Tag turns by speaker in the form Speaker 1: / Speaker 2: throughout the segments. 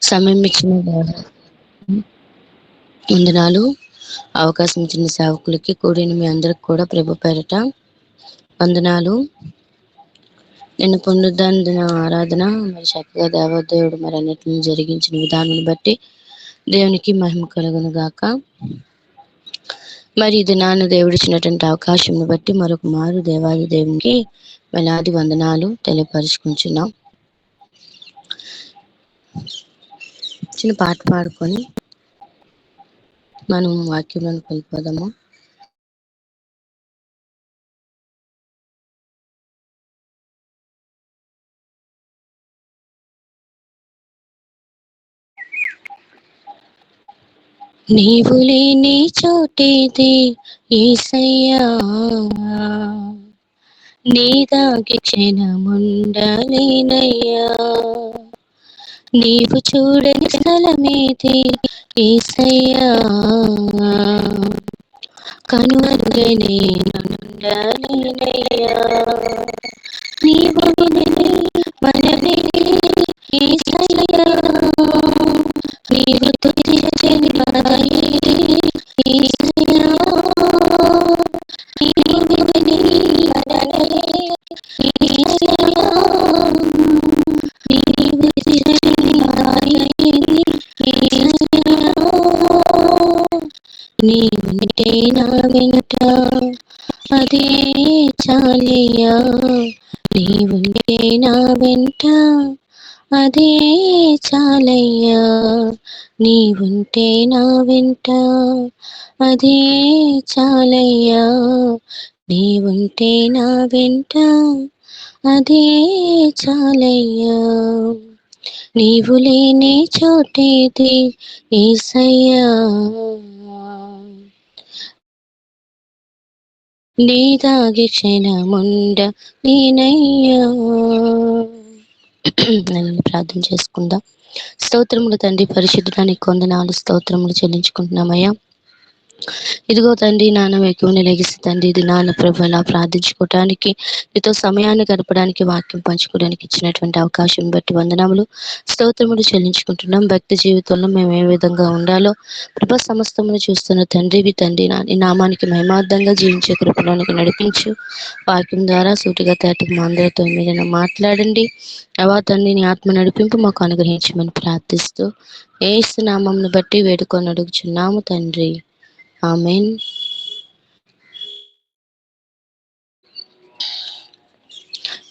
Speaker 1: సమయం ఇచ్చిన వందనాలు. అవకాశం ఇచ్చిన సేవకులకి కూడిన మీ అందరికి కూడా ప్రభు పేరట వందనాలు. నిన్న పునరుద్ధాన దిన ఆరాధన మరి చక్కగా దేవదేవుడు మరి అన్నిటిని జరిగించిన విధానాన్ని బట్టి దేవునికి మహిమ కలుగును గాక. మరి ఇది నాన్న దేవుడిచ్చినటువంటి అవకాశం బట్టి మరొక మారు దేవాది దేవునికి వేలాది వందనాలు తెలియపరుచుకుంటున్నాం. చిన్న పాట పాడుకొని మనం వాక్యంలోకి వెళ్ళిపోదాము. నీవు లేని చోటేది యేసయ్యా, నీదాగి క్షణముండలేనయ్యా. నీవు చూడని స్థలమేది యేసయ్యా, కనుమరుగై నేనుండలేనయ్యా. నీవు వినని మనవి యేసయ్యా, నీవు తుదించని పదవి యేసయ్యా. నీవు వినని మనవి యేసయ్యా, నీవు తుదించని పదవి యేసయ్యా. నీవుంటే నా వెంట అదే చాలయ్యా, నీవుంటే నా వెంట అదే చాలయ్యా. నీవుంటే నా వెంట అదే చాలయ్యా, నీవుంటే నా వెంట అదే చాలయ్యా. నీవు లేని చోటేది యేసయ్యా, నీదాగి క్షణముండ నేనయ్యా. నన్ను ప్రార్థన చేసుకుందాం. స్తోత్రములు తండ్రి, పరిశుద్ధుడానికి వందనాలు స్తోత్రములు చెల్లించుకుంటున్నామయ్యా. ఇదిగో తండ్రి, నాన్న ఎక్కువని లెగిసి తండ్రి ఇది నాన్న ప్రభు ఇలా ప్రార్థించుకోవటానికి, నీతో సమయాన్ని గడపడానికి, వాక్యం పంచుకోవడానికి ఇచ్చినటువంటి అవకాశం బట్టి వందనములు స్తోత్రములు చెల్లించుకుంటున్నాం. భక్తి జీవితంలో మేము ఏ విధంగా ఉండాలో ప్రభ సమస్తమును చూస్తున్న తండ్రివి తండ్రి, నీ నామానికి మహిమార్థంగా జీవించే కృపలోనికి నడిపించు. వాక్యం ద్వారా సూటిగా తేటకు మా అందరితో మీరు మాట్లాడండి. అవా తండ్రి, నీ ఆత్మ నడిపింపు మాకు అనుగ్రహించమని ప్రార్థిస్తూ యేసు నామమును బట్టి వేడుకొని అడుగుచున్నాము తండ్రి, ఆమేన్.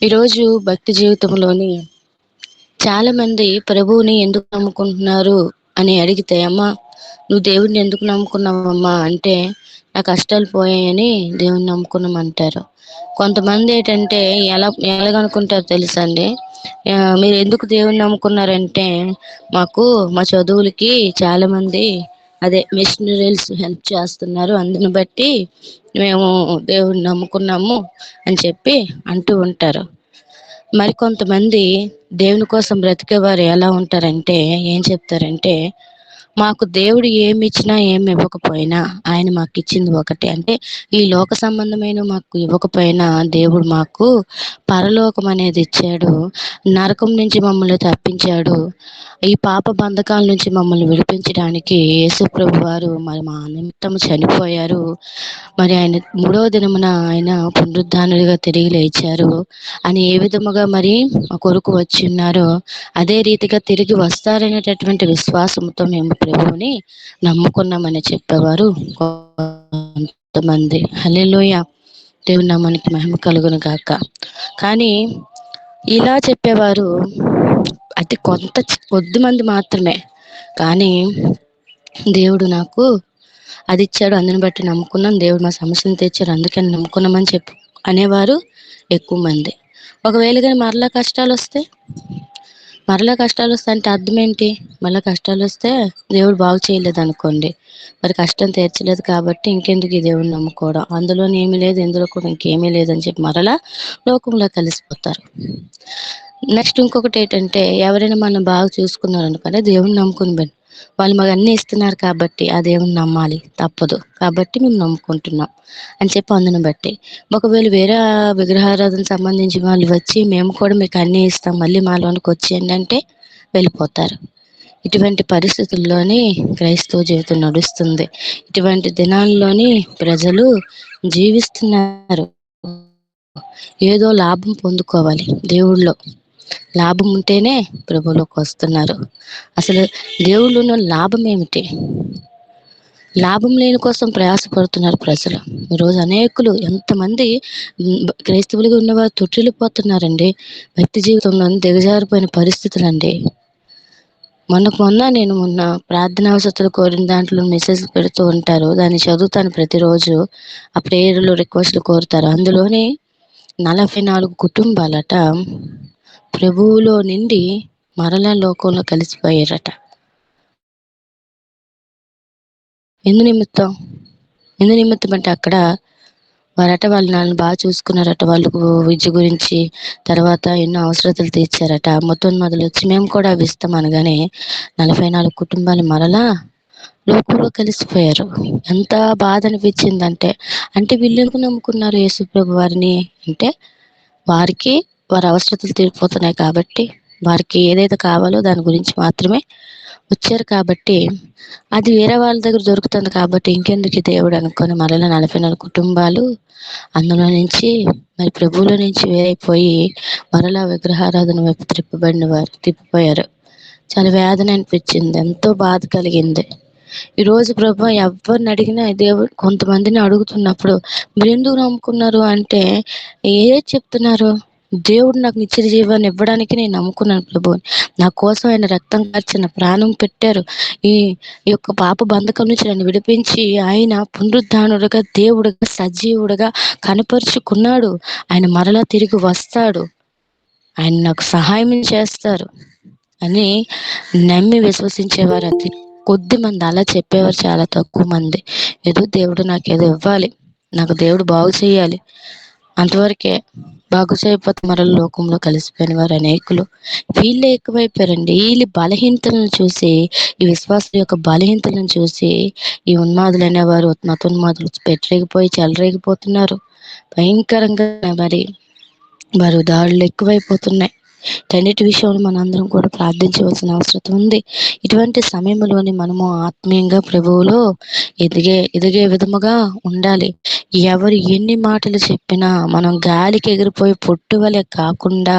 Speaker 1: ఈరోజు భక్తి జీవితంలోని చాలా మంది ప్రభువుని ఎందుకు నమ్ముకుంటున్నారు అని అడిగితే, అమ్మా నువ్వు దేవుడిని ఎందుకు నమ్ముకున్నావమ్మా అంటే, నా కష్టాలు పోయాయని దేవుని నమ్ముకున్నామంటారు. కొంతమంది ఏంటంటే ఎలాగనుకుంటారు తెలుసా అండి, మీరు ఎందుకు దేవుని నమ్ముకున్నారంటే, మాకు మా చదువులకి చాలా మంది అదే మిషనరీస్ హెల్ప్ చేస్తున్నారు, అందుని బట్టి మేము దేవుని నమ్ముకున్నాము అని చెప్పి అంటూ ఉంటారు. మరికొంతమంది దేవుని కోసం బ్రతికేవారు ఎలా ఉంటారంటే ఏం చెప్తారంటే, మాకు దేవుడు ఏమి ఇచ్చినా ఏమి ఇవ్వకపోయినా ఆయన మాకు ఇచ్చింది ఒకటే, అంటే ఈ లోక సంబంధమైన మాకు ఇవ్వకపోయినా దేవుడు మాకు పరలోకం అనేది ఇచ్చాడు, నరకం నుంచి మమ్మల్ని తప్పించాడు, ఈ పాప బంధకాల నుంచి మమ్మల్ని విడిపించడానికి యేసు ప్రభు వారు మరి మా నిమిత్తం చనిపోయారు. మరి ఆయన 3వ దినమున ఆయన పునరుద్ధానుడిగా తిరిగి లేచారు అని ఏ విధముగా మరి మా కొరకు వచ్చి ఉన్నారో అదే రీతిగా తిరిగి వస్తారనేటటువంటి విశ్వాసంతో మేము ప్రభువుని నమ్ముకున్నామని చెప్పేవారు కొంతమంది. హల్లెలూయా, దేవుని నామానికి మహిమ కలుగును గాక. కానీ ఇలా చెప్పేవారు అతి కొద్ది మంది మాత్రమే. కానీ దేవుడు నాకు అది ఇచ్చాడు, అందుని బట్టి నమ్ముకున్నాం, దేవుడు మా సమస్యను తెచ్చారు అందుకని నమ్ముకున్నామని చెప్పు అనేవారు ఎక్కువ మంది. ఒకవేళ కానీ మరలా కష్టాలు వస్తే అంటే అర్థం ఏంటి? మళ్ళీ కష్టాలు వస్తే దేవుడు బాగు చేయలేదు అనుకోండి, మరి కష్టం తీర్చలేదు కాబట్టి ఇంకెందుకు ఈ దేవుడిని నమ్ముకోవడం, అందులో ఏమీ లేదు ఇందులో కూడా ఇంకేమీ లేదని చెప్పి మరలా లోకంలో కలిసిపోతారు. నెక్స్ట్ ఇంకొకటి ఏంటంటే, ఎవరైనా మనం బాగా చూసుకున్నారు అనుకోండి, దేవుని నమ్ముకుని వాళ్ళు మాకు అన్నీ ఇస్తున్నారు కాబట్టి ఆ దేవుని నమ్మాలి, తప్పదు కాబట్టి మేము నమ్ముకుంటున్నాం అని చెప్పి అందుని బట్టి. ఒకవేళ వేరే విగ్రహారాధన సంబంధించిన వాళ్ళు వచ్చి మేము కూడా మీకు అన్నీ ఇస్తాం, మళ్ళీ మాలోనికి వచ్చేయండి అంటే వెళ్ళిపోతారు. ఇటువంటి పరిస్థితుల్లోని క్రైస్తవ జీవితం నడుస్తుంది. ఇటువంటి దినాల్లోని ప్రజలు జీవిస్తున్నారు. ఏదో లాభం పొందుకోవాలి దేవుళ్ళో. లాభం ఉంటేనే ప్రభువులోకి వస్తున్నారు. అసలు దేవుళ్ళలో లాభం ఏమిటి? లాభం లేని కోసం ప్రయాసపడుతున్నారు ప్రజలు. ఈరోజు అనేకులు ఎంతమంది క్రైస్తవులుగా ఉన్నవారు తొట్టిల్లిపోతున్నారండి. వ్యక్తి జీవితంలో దిగజారిపోయిన పరిస్థితులండి. నేను మొన్న ప్రార్థనా అవసరతలు కోరిన దాంట్లో మెసేజ్ పెడుతూ ఉంటారు. దాన్ని చదువుతాను ప్రతిరోజు. ఆ ప్రేయర్లు రిక్వెస్ట్లు కోరుతారు. అందులోని 44 కుటుంబాలట ప్రభువులో నుండి మరలా లోకంలో కలిసిపోయారట. ఎందు నిమిత్తం అంటే అక్కడ వాళ్ళ నాన్న బాగా చూసుకున్నారట. వాళ్ళకు విద్య గురించి, తర్వాత ఎన్నో అవసరతలు తీర్చారట. మొదలు వచ్చి మేము కూడా అవి ఇస్తాం అనగానే 44 కుటుంబాలు మరలా లోకంలో కలిసిపోయారు. ఎంత బాధ అనిపించిందంటే, అంటే వీళ్ళు ఎందుకు నమ్ముకున్నారు యేసు ప్రభు వారిని అంటే, వారికి వారి అవసరతలు తీరిపోతున్నాయి కాబట్టి, వారికి ఏదైతే కావాలో దాని గురించి మాత్రమే వచ్చారు కాబట్టి, అది వేరే వాళ్ళ దగ్గర దొరుకుతుంది కాబట్టి ఇంకెందుకు దేవుడు అనుకొని మరలా 44 కుటుంబాలు అందులో నుంచి మరి ప్రభువులో నుంచి వేరైపోయి మరలా విగ్రహారాధన వైపు తిప్పిపోయారు. చాలా వేదన అనిపించింది. ఎంతో బాధ కలిగింది. ఈరోజు ప్రభు ఎవరిని అడిగినా దేవుడు కొంతమందిని అడుగుతున్నప్పుడు మీరు ఎందుకు నమ్ముకున్నారు అంటే చెప్తున్నారు? దేవుడు నాకు నిత్య జీవాన్ని ఇవ్వడానికి నేను నమ్ముకున్నాను ప్రభువుని. నా కోసం ఆయన రక్తం కార్చిన ప్రాణం పెట్టారు. ఈ యొక్క పాప బంధకం నుంచి నన్ను విడిపించి ఆయన పునరుద్ధానుడుగా, దేవుడుగా, సజీవుడుగా కనపరుచుకున్నాడు. ఆయన మరలా తిరిగి వస్తాడు. ఆయన నాకు సహాయం చేస్తారు అని నమ్మి విశ్వసించేవారు అతి కొద్ది మంది. అలా చెప్పేవారు చాలా తక్కువ మంది. ఏదో దేవుడు నాకు ఏదో ఇవ్వాలి, నాకు దేవుడు బాగు చేయాలి, అంతవరకే. బాగు చేయకపోతే మరల లోకంలో కలిసిపోయిన వారు అనేకులు. వీళ్ళే ఎక్కువైపోయారండి. వీళ్ళ బలహీనతలను చూసి, ఈ విశ్వాసుల యొక్క బలహీనతలను చూసి ఈ ఉన్మాదులు అనేవారు, మతోన్మాదులు పెట్టరేగిపోయి చెలరేగిపోతున్నారు. భయంకరంగా మరి వారు దాడులు ఎక్కువైపోతున్నాయి. వీటన్నిటి విషయంలో మనందరం కూడా ప్రార్థించవలసిన అవసరం ఉంది. ఇటువంటి సమయంలోని మనము ఆత్మీయంగా ప్రభువులో ఎదిగే విధముగా ఉండాలి. ఎవరు ఎన్ని మాటలు చెప్పినా మనం గాలికి ఎగిరిపోయి పొట్టు వలె కాకుండా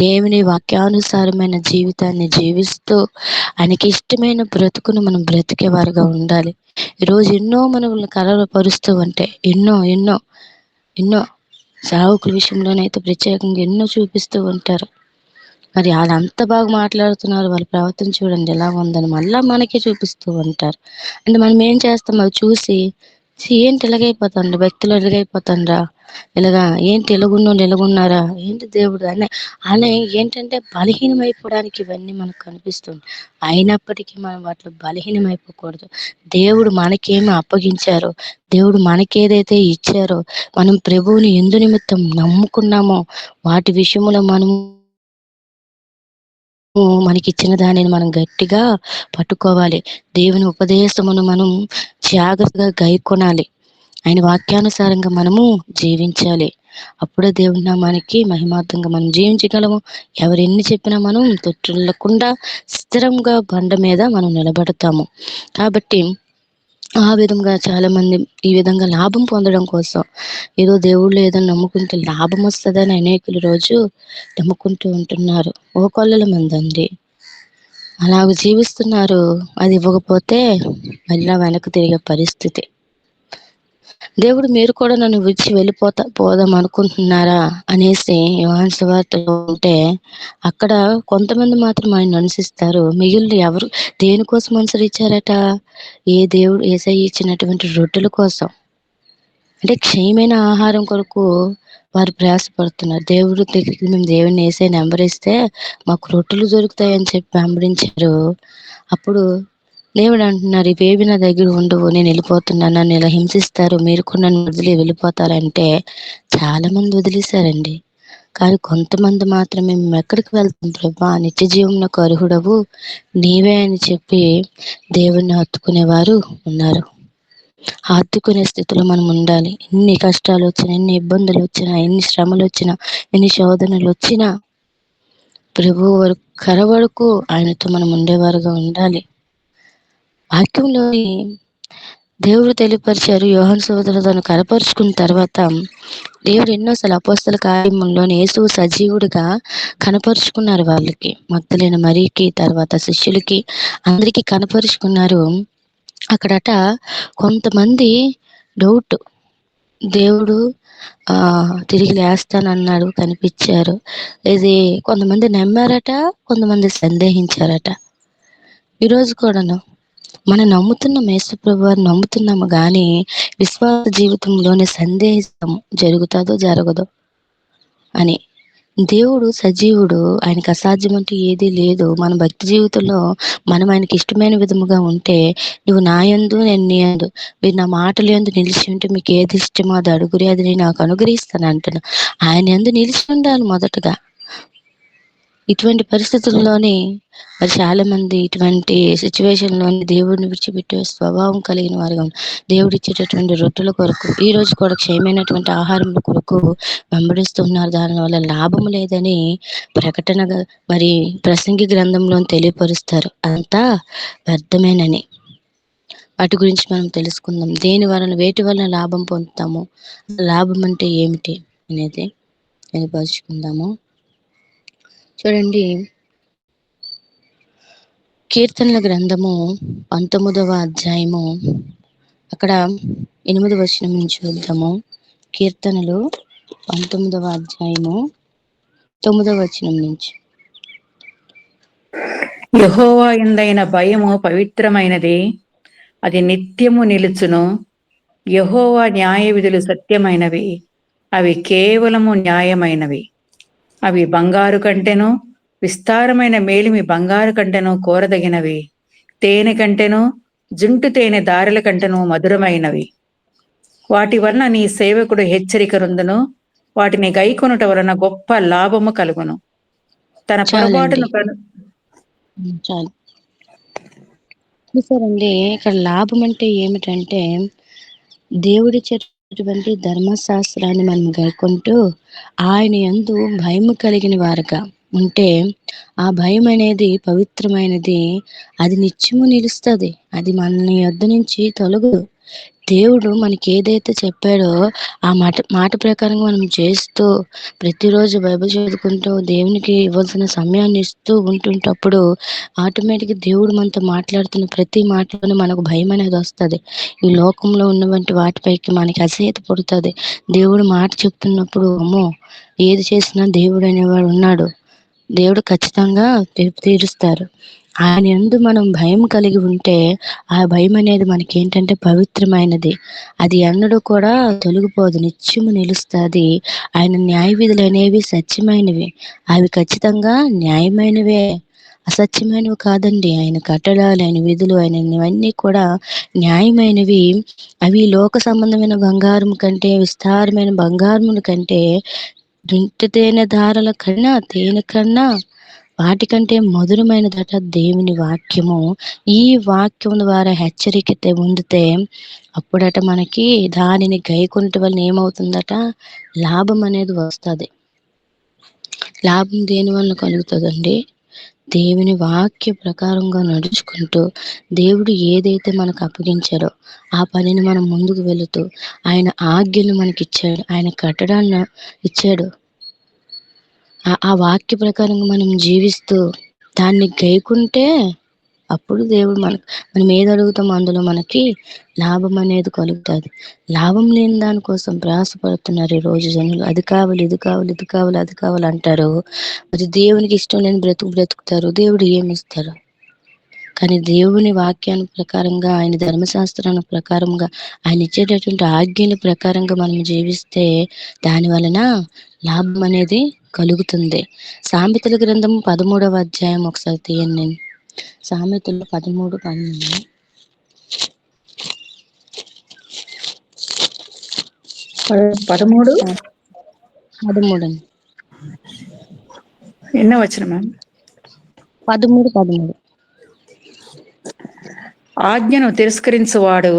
Speaker 1: దేవుని వాక్యానుసారమైన జీవితాన్ని జీవిస్తూ ఆయనకి ఇష్టమైన బ్రతుకును మనం బ్రతికేవారుగా ఉండాలి. ఈరోజు ఎన్నో మనల్ని కలవరపరుస్తూ ఉంటే ఎన్నో సేవకుల విషయంలోనైతే ప్రత్యేకంగా ఎన్నో చూపిస్తూ ఉంటారు. మరి వాళ్ళు అంత బాగా మాట్లాడుతున్నారు, వాళ్ళ ప్రవర్తన చూడండి ఎలా ఉందని మళ్ళా మనకే చూపిస్తూ ఉంటారు. అంటే మనం ఏం చేస్తాం? అవి చూసి ఏంటి ఇలాగైపోతుండ్రా, వ్యక్తులు ఇలాగైపోతుండ్రా, ఇలాగా ఏంటి ఇలాగున్నారా, ఏంటి దేవుడు అనే ఏంటంటే బలహీనమైపోవడానికి ఇవన్నీ మనకు కనిపిస్తుంది. అయినప్పటికీ మనం వాటిలో బలహీనమైపోకూడదు. దేవుడు మనకేమి అప్పగించారో, దేవుడు మనకేదైతే ఇచ్చారో, మనం ప్రభువుని ఎందు నిమిత్తం నమ్ముకున్నామో వాటి విషయంలో మనము మనకిచ్చిన దానిని మనం గట్టిగా పట్టుకోవాలి. దేవుని ఉపదేశమును మనం జాగ్రత్తగా గైకొనాలి. ఆయన వాక్యానుసారంగా మనము జీవించాలి. అప్పుడే దేవుని నామానికి మహిమార్థంగా మనం జీవించగలము. ఎవరెన్ని చెప్పినా మనం తొట్టిల్లకుండా స్థిరంగా బండ మీద మనం నిలబడతాము. కాబట్టి ఆ విధంగా చాలా మంది ఈ విధంగా లాభం పొందడం కోసం ఏదో దేవుళ్ళు ఏదో నమ్ముకుంటే లాభం వస్తుందని అనేకులు రోజు నమ్ముకుంటూ ఉంటున్నారు. ఓ కొల్లల మంది అండి అలాగ జీవిస్తున్నారు. అది ఇవ్వకపోతే మళ్ళా వెనక్కి తిరిగే పరిస్థితి. దేవుడు మీరు కూడా నన్ను విడిచి పోదాం అనుకుంటున్నారా అనేసి యోహాను సువార్తలో ఉంటే అక్కడ కొంతమంది మాత్రం ఆయన అనుసరిస్తారు. మిగిలిన ఎవరు దేనికోసం అనుసరించారట? దేవుడు యేసయ్య ఇచ్చినటువంటి రొట్టెల కోసం, అంటే క్షయమైన ఆహారం కొరకు వారు ప్రయాసపడుతున్నారు. దేవుడు దగ్గరికి మేము దేవుడిని యేసయ్యని వెంబడిస్తే మాకు రొట్టెలు దొరుకుతాయని చెప్పి వెంబడించారు. అప్పుడు దేవుడు అంటున్నారు, ఇవేవి నా దగ్గర ఉండవు, నేను వెళ్ళిపోతున్నాను, నన్ను ఇలా హింసిస్తారు, మీరు కూడా నన్ను వదిలి వెళ్ళిపోతారంటే చాలా మంది వదిలేశారండి. కానీ కొంతమంది మాత్రమే మేము ఎక్కడికి వెళ్తాం ప్రభా, నిత్య జీవమునకు అర్హుడవు నీవే అని చెప్పి దేవుణ్ణి హత్తుకునేవారు ఉన్నారు. హత్తుకునే స్థితిలో మనం ఉండాలి. ఎన్ని కష్టాలు వచ్చినా, ఎన్ని ఇబ్బందులు వచ్చినా, ఎన్ని శ్రమలు వచ్చినా, ఎన్ని శోధనలు వచ్చినా ప్రభు వరకు కర వరకు ఆయనతో మనం ఉండేవారుగా ఉండాలి. వాక్యంలోని దేవుడు తెలియపరిచారు. యోహాను సోదరులు తను కనపరుచుకున్న తర్వాత దేవుడు ఎన్నోసార్లు అపోస్తల కార్యములోని యేసు సజీవుడిగా కనపరుచుకున్నారు. వాళ్ళకి మగ్దలేన మరీకి, తర్వాత శిష్యులకి అందరికీ కనపరుచుకున్నారు. అక్కడట కొంతమంది డౌట్, దేవుడు తిరిగి లేస్తానన్నాడు, కనిపించారు. ఇది కొంతమంది నమ్మారట, కొంతమంది సందేహించారట. ఈరోజు కూడాను మనం నమ్ముతున్నాం, యేసు ప్రభు వారిని నమ్ముతున్నాము, కానీ విశ్వాస జీవితంలోనే సందేహిస్తాము జరుగుతుందో జరగదో అని. దేవుడు సజీవుడు, ఆయనకు అసాధ్యం అంటూ ఏదీ లేదు. మన భక్తి జీవితంలో మనం ఆయనకి ఇష్టమైన విధముగా ఉంటే, నువ్వు నా యందు నేను నీ యందు, మీరు నా మాటలు యందు నిలిచి ఉంటే మీకు ఏది ఇష్టమో అది అడుగురి, అది నేను నాకు అనుగ్రహిస్తాను అంటున్నా. ఆయన యందు నిలిచి ఉండాలి మొదటగా. ఇటువంటి పరిస్థితుల్లోనే మరి చాలా మంది ఇటువంటి సిచ్యువేషన్లోని దేవుడిని విడిచిపెట్టే స్వభావం కలిగిన వారుగా దేవుడు ఇచ్చేటటువంటి రొట్టెల కొరకు, ఈ రోజు కూడా క్షయమైనటువంటి ఆహారం కొరకు వెంబడిస్తున్నారు. దానివల్ల లాభం లేదని ప్రకటనగా మరి ప్రసంగి గ్రంథంలో తెలియపరుస్తారు. అంతా వ్యర్థమేనని. వాటి గురించి మనం తెలుసుకుందాం. వేటి వలన లాభం పొందుతాము, లాభం అంటే ఏమిటి అనేది తెలియపరుచుకుందాము. చూడండి, కీర్తనల గ్రంథము 19వ అధ్యాయము అక్కడ 8వ వచనం నుంచి చూద్దాము. కీర్తనలు 19వ అధ్యాయము 9వ వచనం నుంచి.
Speaker 2: యెహోవా యందైన భయము పవిత్రమైనది, అది నిత్యము నిలుచును. యెహోవా న్యాయ విధులు సత్యమైనవి, అవి కేవలము న్యాయమైనవి. అవి బంగారు కంటెను, విస్తారమైన మేలిమి బంగారు కంటెను కోరదగినవి. తేనె కంటెను, జుంటు తేనె దారుల కంటెను మధురమైనవి. వాటి వలన నీ సేవకుడు హెచ్చరిక రొందును, వాటిని గైకొనుట వలన గొప్ప లాభము కలుగును. తన పొరపాటును
Speaker 1: చాలు చూసారండి. ఇక్కడ లాభం అంటే ఏమిటంటే, దేవుడిచ్చేటటువంటి ధర్మశాస్త్రాన్ని మనం గైకుంటూ ఆయన యందు భయము కలిగిన వారుగా ఉంటే, ఆ భయం అనేది పవిత్రమైనది, అది నిత్యము నిలుస్తుంది, అది మన యొద్ద నుంచి తొలగదు. దేవుడు మనకి ఏదైతే చెప్పాడో ఆ మాట ప్రకారంగా మనం చేస్తూ ప్రతిరోజు బైబిల్ చదువుకుంటూ దేవునికి ఇవ్వాల్సిన సమయాన్ని ఇస్తూ ఉంటుంటప్పుడు ఆటోమేటిక్గా దేవుడు మనతో మాట్లాడుతున్న ప్రతి మాటలోనే మనకు భయం అనేది వస్తుంది. ఈ లోకంలో ఉన్నటువంటి వాటిపైకి మనకి అసహ్యత పుడుతుంది. దేవుడు మాట చెప్తున్నప్పుడు అమ్మో, ఏది చేసినా దేవుడు అనేవాడు ఉన్నాడు, దేవుడు ఖచ్చితంగా తీరుస్తారు. ఆయన యందు మనం భయం కలిగి ఉంటే, ఆ భయం అనేది మనకి ఏంటంటే పవిత్రమైనది, అది ఎన్నడూ కూడా తొలగిపోదు, నిత్యము నిలుస్తుంది. ఆయన న్యాయ విధులు అనేవి సత్యమైనవి, అవి ఖచ్చితంగా న్యాయమైనవే, అసత్యమైనవి కాదండి. ఆయన కట్టడాలు, ఆయన విధులు, ఆయన ఇవన్నీ కూడా న్యాయమైనవి. అవి లోక సంబంధమైన బంగారం కంటే, విస్తారమైన బంగారముల కంటే, జుంటు తేనె దారల కన్నా, తేనె కన్నా వాటికంటే మధురమైనదట దేవుని వాక్యము. ఈ వాక్యం ద్వారా హెచ్చరిక పొందితే అప్పుడట మనకి దానిని గైకొనట వలన ఏమవుతుందట, లాభం అనేది వస్తుంది. లాభం దేని వలన కలుగుతుందండి? దేవుని వాక్య ప్రకారంగా నడుచుకుంటూ దేవుడు ఏదైతే మనకు అప్పగించాడో ఆ పనిని మనం ముందుకు వెళుతూ, ఆయన ఆజ్ఞలు మనకి ఇచ్చాడు, ఆయన కట్టడాన్ని ఇచ్చాడు, ఆ వాక్య ప్రకారంగా మనం జీవిస్తూ దాన్ని గైకుంటే అప్పుడు దేవుడు మనం ఏది అడుగుతామో అందులో మనకి లాభం అనేది కలుగుతుంది. లాభం లేని దానికోసం ప్రయాసపడుతున్నారు ఈ రోజు జనులు. అది కావాలి, ఇది కావాలి, ఇది కావాలి, అది కావాలి అంటారు. మరి దేవునికి ఇష్టం లేని బ్రతుకుతారు. దేవుడు ఏమి ఇస్తారు? కానీ దేవుని వాక్యాన్ని ప్రకారంగా, ఆయన ధర్మశాస్త్రాన్ని ప్రకారంగా, ఆయన ఇచ్చేటటువంటి ఆజ్ఞల ప్రకారంగా మనం జీవిస్తే దాని వలన లాభం అనేది కలుగుతుంది. సామెతల గ్రంథం 13వ అధ్యాయం ఒకసారి తీయండి. సామెతలు 13:12.
Speaker 2: ఎన్నో వచ్చిన మ్యామ్?
Speaker 1: 13.
Speaker 2: ఆజ్ఞను తిరస్కరించువాడు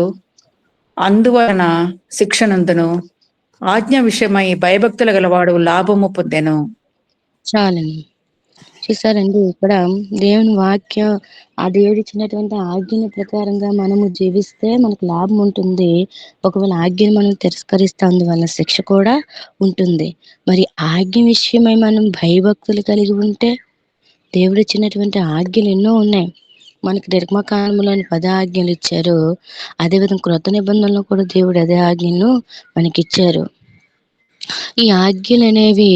Speaker 2: అందువలన శిక్షనందును, ఆజ్ఞ విషయమై భయభక్తులు గలవాడు లాభము పొందెను.
Speaker 1: చాలండి. చూసారండి ఇక్కడ దేవుని వాక్యం, ఆ దేవుడు ఇచ్చినటువంటి ఆజ్ఞల ప్రకారంగా మనము జీవిస్తే మనకు లాభం ఉంటుంది. ఒకవేళ ఆజ్ఞను మనం తిరస్కరిస్తే అందువల్ల శిక్ష కూడా ఉంటుంది. మరి ఆజ్ఞ విషయమై మనం భయభక్తులు కలిగి ఉంటే దేవుడిచ్చినటువంటి ఆజ్ఞలు ఎన్నో ఉన్నాయి. మనకి నిర్గమకాండంలోని 10 ఆజ్ఞలు ఇచ్చారు. అదేవిధంగా క్రొత్త నిబంధనలో కూడా దేవుడు అదే ఆజ్ఞలను మనకిచ్చారు. ఈ ఆజ్ఞలనేవి,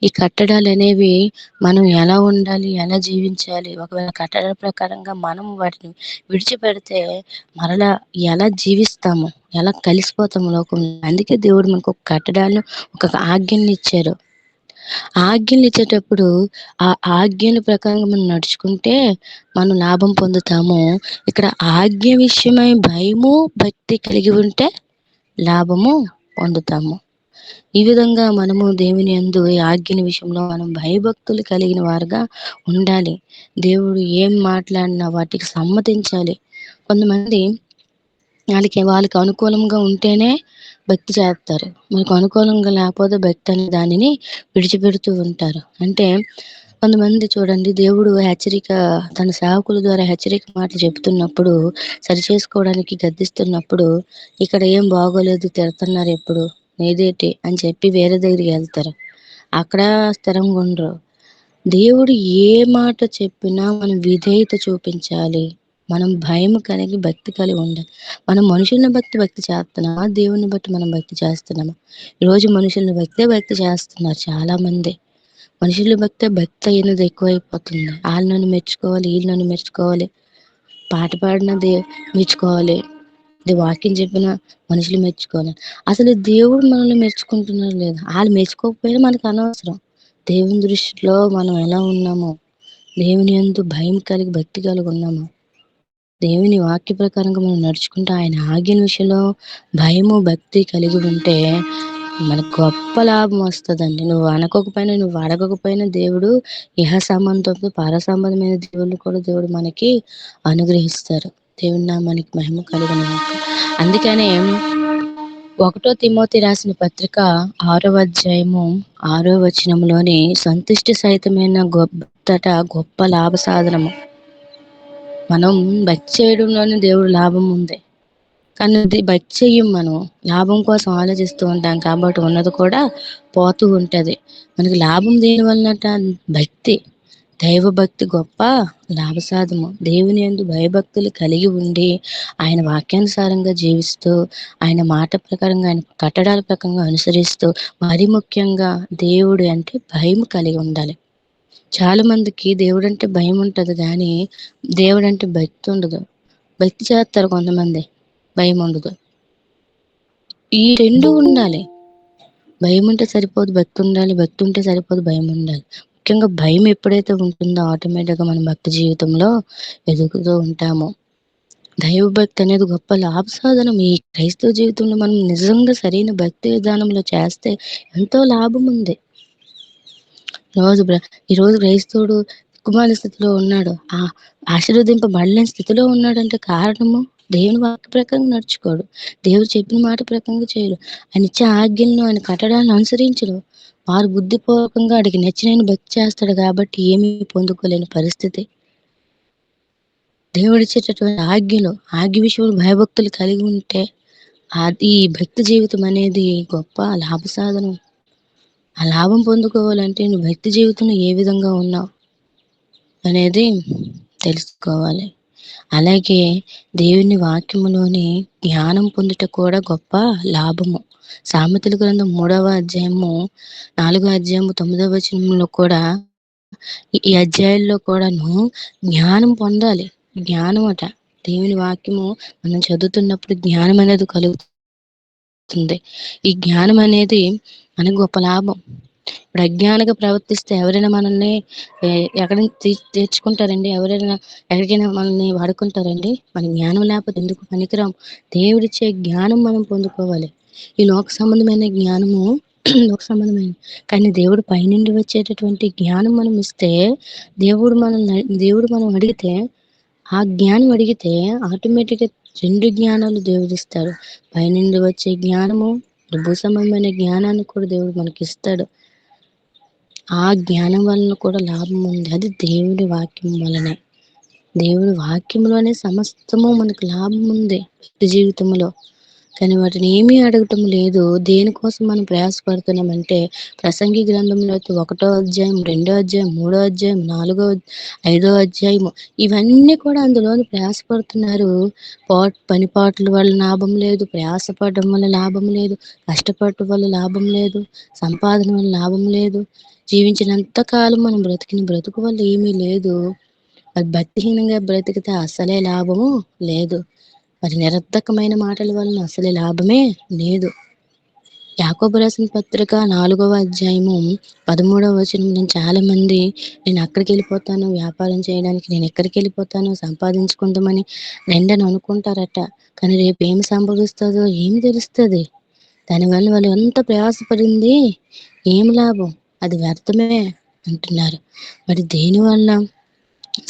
Speaker 1: ఈ కట్టడాలనేవి మనం ఎలా ఉండాలి, ఎలా జీవించాలి, ఒకవేళ కట్టడాల ప్రకారంగా మనం వాటిని విడిచిపెడితే మరలా ఎలా జీవిస్తాము, ఎలా కలిసిపోతాము లోకంలో. అందుకే దేవుడు మనకు ఒక కట్టడాలను, ఒక ఆజ్ఞల్ని ఇచ్చారు. ఆజ్ఞలు ఇచ్చేటప్పుడు ఆ ఆజ్ఞల ప్రకారంగా మనం నడుచుకుంటే మనం లాభం పొందుతాము. ఇక్కడ ఆజ్ఞ విషయమై భయము, భక్తి కలిగి ఉంటే లాభము పొందుతాము. ఈ విధంగా మనము దేవుని యందు ఈ ఆజ్ఞల విషయంలో మనం భయభక్తులు కలిగిన వారుగా ఉండాలి. దేవుడు ఏం మాట్లాడినా వాటికి సమ్మతించాలి. కొంతమంది వాళ్ళకి అనుకూలంగా ఉంటేనే భక్తి చేస్తారు. మనకు అనుకూలంగా లేకపోతే భక్తి అనే దానిని విడిచిపెడుతూ ఉంటారు. అంటే కొంతమంది చూడండి, దేవుడు హెచ్చరిక తన సేవకుల ద్వారా హెచ్చరిక మాటలు చెబుతున్నప్పుడు, సరిచేసుకోవడానికి గద్దిస్తున్నప్పుడు, ఇక్కడ ఏం బాగోలేదు, తిడుతున్నారు ఎప్పుడు, నీదేటి అని చెప్పి వేరే దగ్గరికి వెళ్తారు. అక్కడ స్థిరంగా ఉండరు. దేవుడు ఏ మాట చెప్పినా మనం విధేయత చూపించాలి. మనం భయం కలిగి భక్తి కలిగి ఉండాలి. మనం మనుషుల్ని బట్టి భక్తి చేస్తున్నామా, దేవుని బట్టి మనం భక్తి చేస్తున్నామా? ఈరోజు మనుషుల్ని బట్టే భక్తి చేస్తున్నారు చాలా మంది. మనుషుల్ని బట్టే భక్తి అయినది ఎక్కువైపోతుంది. వాళ్ళు నన్ను మెచ్చుకోవాలి, వీళ్ళు నన్ను మెచ్చుకోవాలి, పాట పాడినది మెచ్చుకోవాలి, ఇది వాక్యం చెప్పిన మనుషులు మెచ్చుకోవాలి. అసలు దేవుడు మనల్ని మెచ్చుకుంటున్నారు లేదా? వాళ్ళు మెచ్చుకోకపోయినా మనకు అనవసరం. దేవుని దృష్టిలో మనం ఎలా ఉన్నామో, దేవుని యందు భయం కలిగి భక్తి కలిగి ఉన్నామో, దేవుని వాక్య ప్రకారంగా మనం నడుచుకుంటే, ఆయన ఆజ్ఞల విషయంలో భయము భక్తి కలిగి ఉంటే మనకు గొప్ప లాభం వస్తుందండి. నువ్వు అనుకోకపోయినా, నువ్వు అడగకపోయినా దేవుడు ఇహ సంబంధంతో పర సంబంధమైన దేవుళ్ళు కూడా దేవుడు మనకి అనుగ్రహిస్తారు. దేవుని నామానికి మహిమ కలుగును గాక. అందుకనే 1 తిమోతి రాసిన పత్రిక 6వ అధ్యాయము 6వ వచనంలోని సంతుష్టి సహితమైన గొప్ప లాభ సాధనము. మనం భక్తి చేయడంలోనే దేవుడు లాభం ఉంది. కానీ భక్తి చెయ్యం, మనం లాభం కోసం ఆలోచిస్తూ ఉంటాం కాబట్టి ఉన్నది కూడా పోతూ ఉంటది. మనకి లాభం దేని వలనట? భక్తి. దైవ భక్తి గొప్ప లాభసాధము. దేవుని యందు భయభక్తులు కలిగి ఉండి ఆయన వాక్యానుసారంగా జీవిస్తూ, ఆయన మాట ప్రకారంగా, ఆయన కట్టడాల ప్రకారంగా అనుసరిస్తూ, మరి ముఖ్యంగా దేవుడు అంటే భయం కలిగి ఉండాలి. చాలా మందికి దేవుడు అంటే భయం ఉంటది కానీ దేవుడు అంటే భక్తి ఉండదు. భక్తి చేస్తారు కొంతమంది, భయం ఉండదు. ఈ రెండు ఉండాలి. భయం ఉంటే సరిపోదు, భక్తి ఉండాలి. భక్తి ఉంటే సరిపోదు, భయం ఉండాలి. ముఖ్యంగా భయం ఎప్పుడైతే ఉంటుందో ఆటోమేటిక్గా మనం భక్తి జీవితంలో ఎదుగుతూ ఉంటాము. దైవభక్తి అనేది గొప్ప లాభ సాధనం. ఈ క్రైస్తవ జీవితంలో మనం నిజంగా సరైన భక్తి విధానంలో చేస్తే ఎంతో లాభం ఉంది. ఈరోజు క్రైస్తవుడు దిక్కుమాల స్థితిలో ఉన్నాడు, ఆశీర్వదింపబడలేని స్థితిలో ఉన్నాడంటే కారణము దేవుని వాక్య ప్రకారం నడుచుకోడు, దేవుడు చెప్పిన మాట ప్రకారంగా చేయడు, ఆయన ఇచ్చే ఆజ్ఞలను, ఆయన కట్టడాలను అనుసరించడు. వారు బుద్ధిపూర్వకంగా అడిగి నచ్చిన భక్తి చేస్తాడు కాబట్టి ఏమీ పొందుకోలేని పరిస్థితి. దేవుడిచ్చేటటువంటి ఆజ్ఞ విషయంలో భయభక్తులు కలిగి ఉంటే ఈ భక్తి జీవితం అనేది గొప్ప లాభ సాధనం. ఆ లాభం పొందుకోవాలంటే నువ్వు భక్తి జీవితంలో ఏ విధంగా ఉన్నావు అనేది తెలుసుకోవాలి. అలాగే దేవుని వాక్యములోని జ్ఞానం పొందుట కూడా గొప్ప లాభము. సామెతల గ్రంథం 3వ అధ్యాయము 4వ అధ్యాయము 9వ వచనంలో కూడా, ఈ అధ్యాయంలో కూడాను జ్ఞానం పొందాలి. జ్ఞానం అట, దేవుని వాక్యము మనం చదువుతున్నప్పుడు జ్ఞానం అనేది కలుగుతుంది. ఈ జ్ఞానం అనేది మనకు గొప్ప లాభం. ఇప్పుడు అజ్ఞానంగా ప్రవర్తిస్తే ఎవరైనా మనల్ని ఎక్కడైనా తెచ్చుకుంటారండి? ఎక్కడికైనా మనల్ని వాడుకుంటారండి? మన జ్ఞానం లేకపోతే ఎందుకు పనికిరాం. దేవుడిచ్చే జ్ఞానం మనం పొందుకోవాలి. ఈ లోక సంబంధమైన జ్ఞానము లోక సంబంధమైన, కానీ దేవుడు పైనుండి వచ్చేటటువంటి జ్ఞానం మనం ఇస్తే, దేవుడు మనం అడిగితే, ఆ జ్ఞానం అడిగితే ఆటోమేటిక్గా 2 జ్ఞానాలు దేవుడు ఇస్తాడు. పైనుండి వచ్చే జ్ఞానము, భూ సంబంధమైన జ్ఞానాన్ని కూడా దేవుడు మనకి ఇస్తాడు. ఆ జ్ఞానం వలన కూడా లాభం ఉంది. అది దేవుడి వాక్యం వలనే. దేవుడి వాక్యంలోనే సమస్తము మనకు లాభం ఉంది నిత్య జీవితంలో. కానీ వాటిని ఏమీ అడగటం లేదు. దేనికోసం మనం ప్రయాసపడుతున్నామంటే ప్రసంగి గ్రంథంలో అయితే 1వ అధ్యాయం, 2వ అధ్యాయం, 3వ అధ్యాయం, 4వ 5వ అధ్యాయము ఇవన్నీ కూడా అందులోని ప్రయాసపడుతున్నారు. పనిపాట్ల వల్ల లాభం లేదు, ప్రయాసపడడం వల్ల లాభం లేదు, కష్టపడటం వల్ల లాభం లేదు, సంపాదన వల్ల లాభం లేదు, జీవించినంత కాలం మనం బ్రతికిన బ్రతుకు వల్ల ఏమీ లేదు. అది భక్తిహీనంగా బ్రతికితే అసలే లాభము లేదు. మరి నిరర్థకమైన మాటల వలన అసలే లాభమే లేదు. యాకోబు రాసిన పత్రిక 4వ అధ్యాయము 13వ వచనంలో చాలా మంది నేను అక్కడికి వెళ్ళిపోతాను వ్యాపారం చేయడానికి, నేను ఎక్కడికి వెళ్ళిపోతాను సంపాదించుకుందామని రెండని అనుకుంటారట. కానీ రేపు ఏమి సంభవిస్తుందో ఏమి తెలుస్తుంది? దానివల్ల వాళ్ళు ఎంత ప్రయాసపడింది ఏం లాభం? అది వ్యర్థమే అంటున్నారు. మరి దేనివల్ల?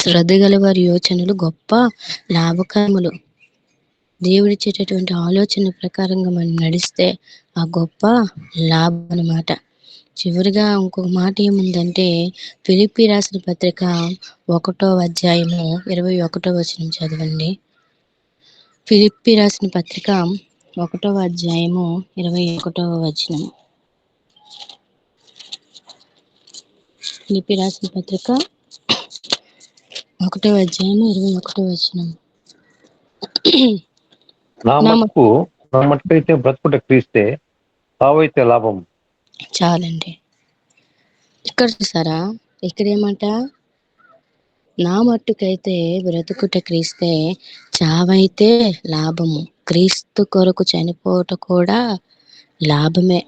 Speaker 1: శ్రద్ధ గల వారి యోచనలు గొప్ప లాభకరములు. దేవుడిచ్చేటటువంటి ఆలోచన ప్రకారంగా మనం నడిస్తే ఆ గొప్ప లాభం అన్నమాట. చివరిగా ఇంకొక మాట ఏముందంటే ఫిలిప్పీ రాసిన పత్రిక 1వ అధ్యాయము 21వ వచనం చదవండి. ఫిలిప్పీ రాసిన పత్రిక 1వ అధ్యాయము 21వ వచనం. ఫిలిప్పీ రాసిన పత్రిక 1వ అధ్యాయము 21వ వచనం.
Speaker 3: నా మట్టుకైతే బ్రతుకుట క్రీస్తే, సావైతే లాభం.
Speaker 1: చాలండి. ఇక్కడ చూసారా, ఇక్కడ ఏమంట? నా మట్టుకైతే బ్రతుకుట క్రీస్తే, చావైతే లాభము. క్రీస్తు కొరకు చనిపోవట కూడా లాభమే.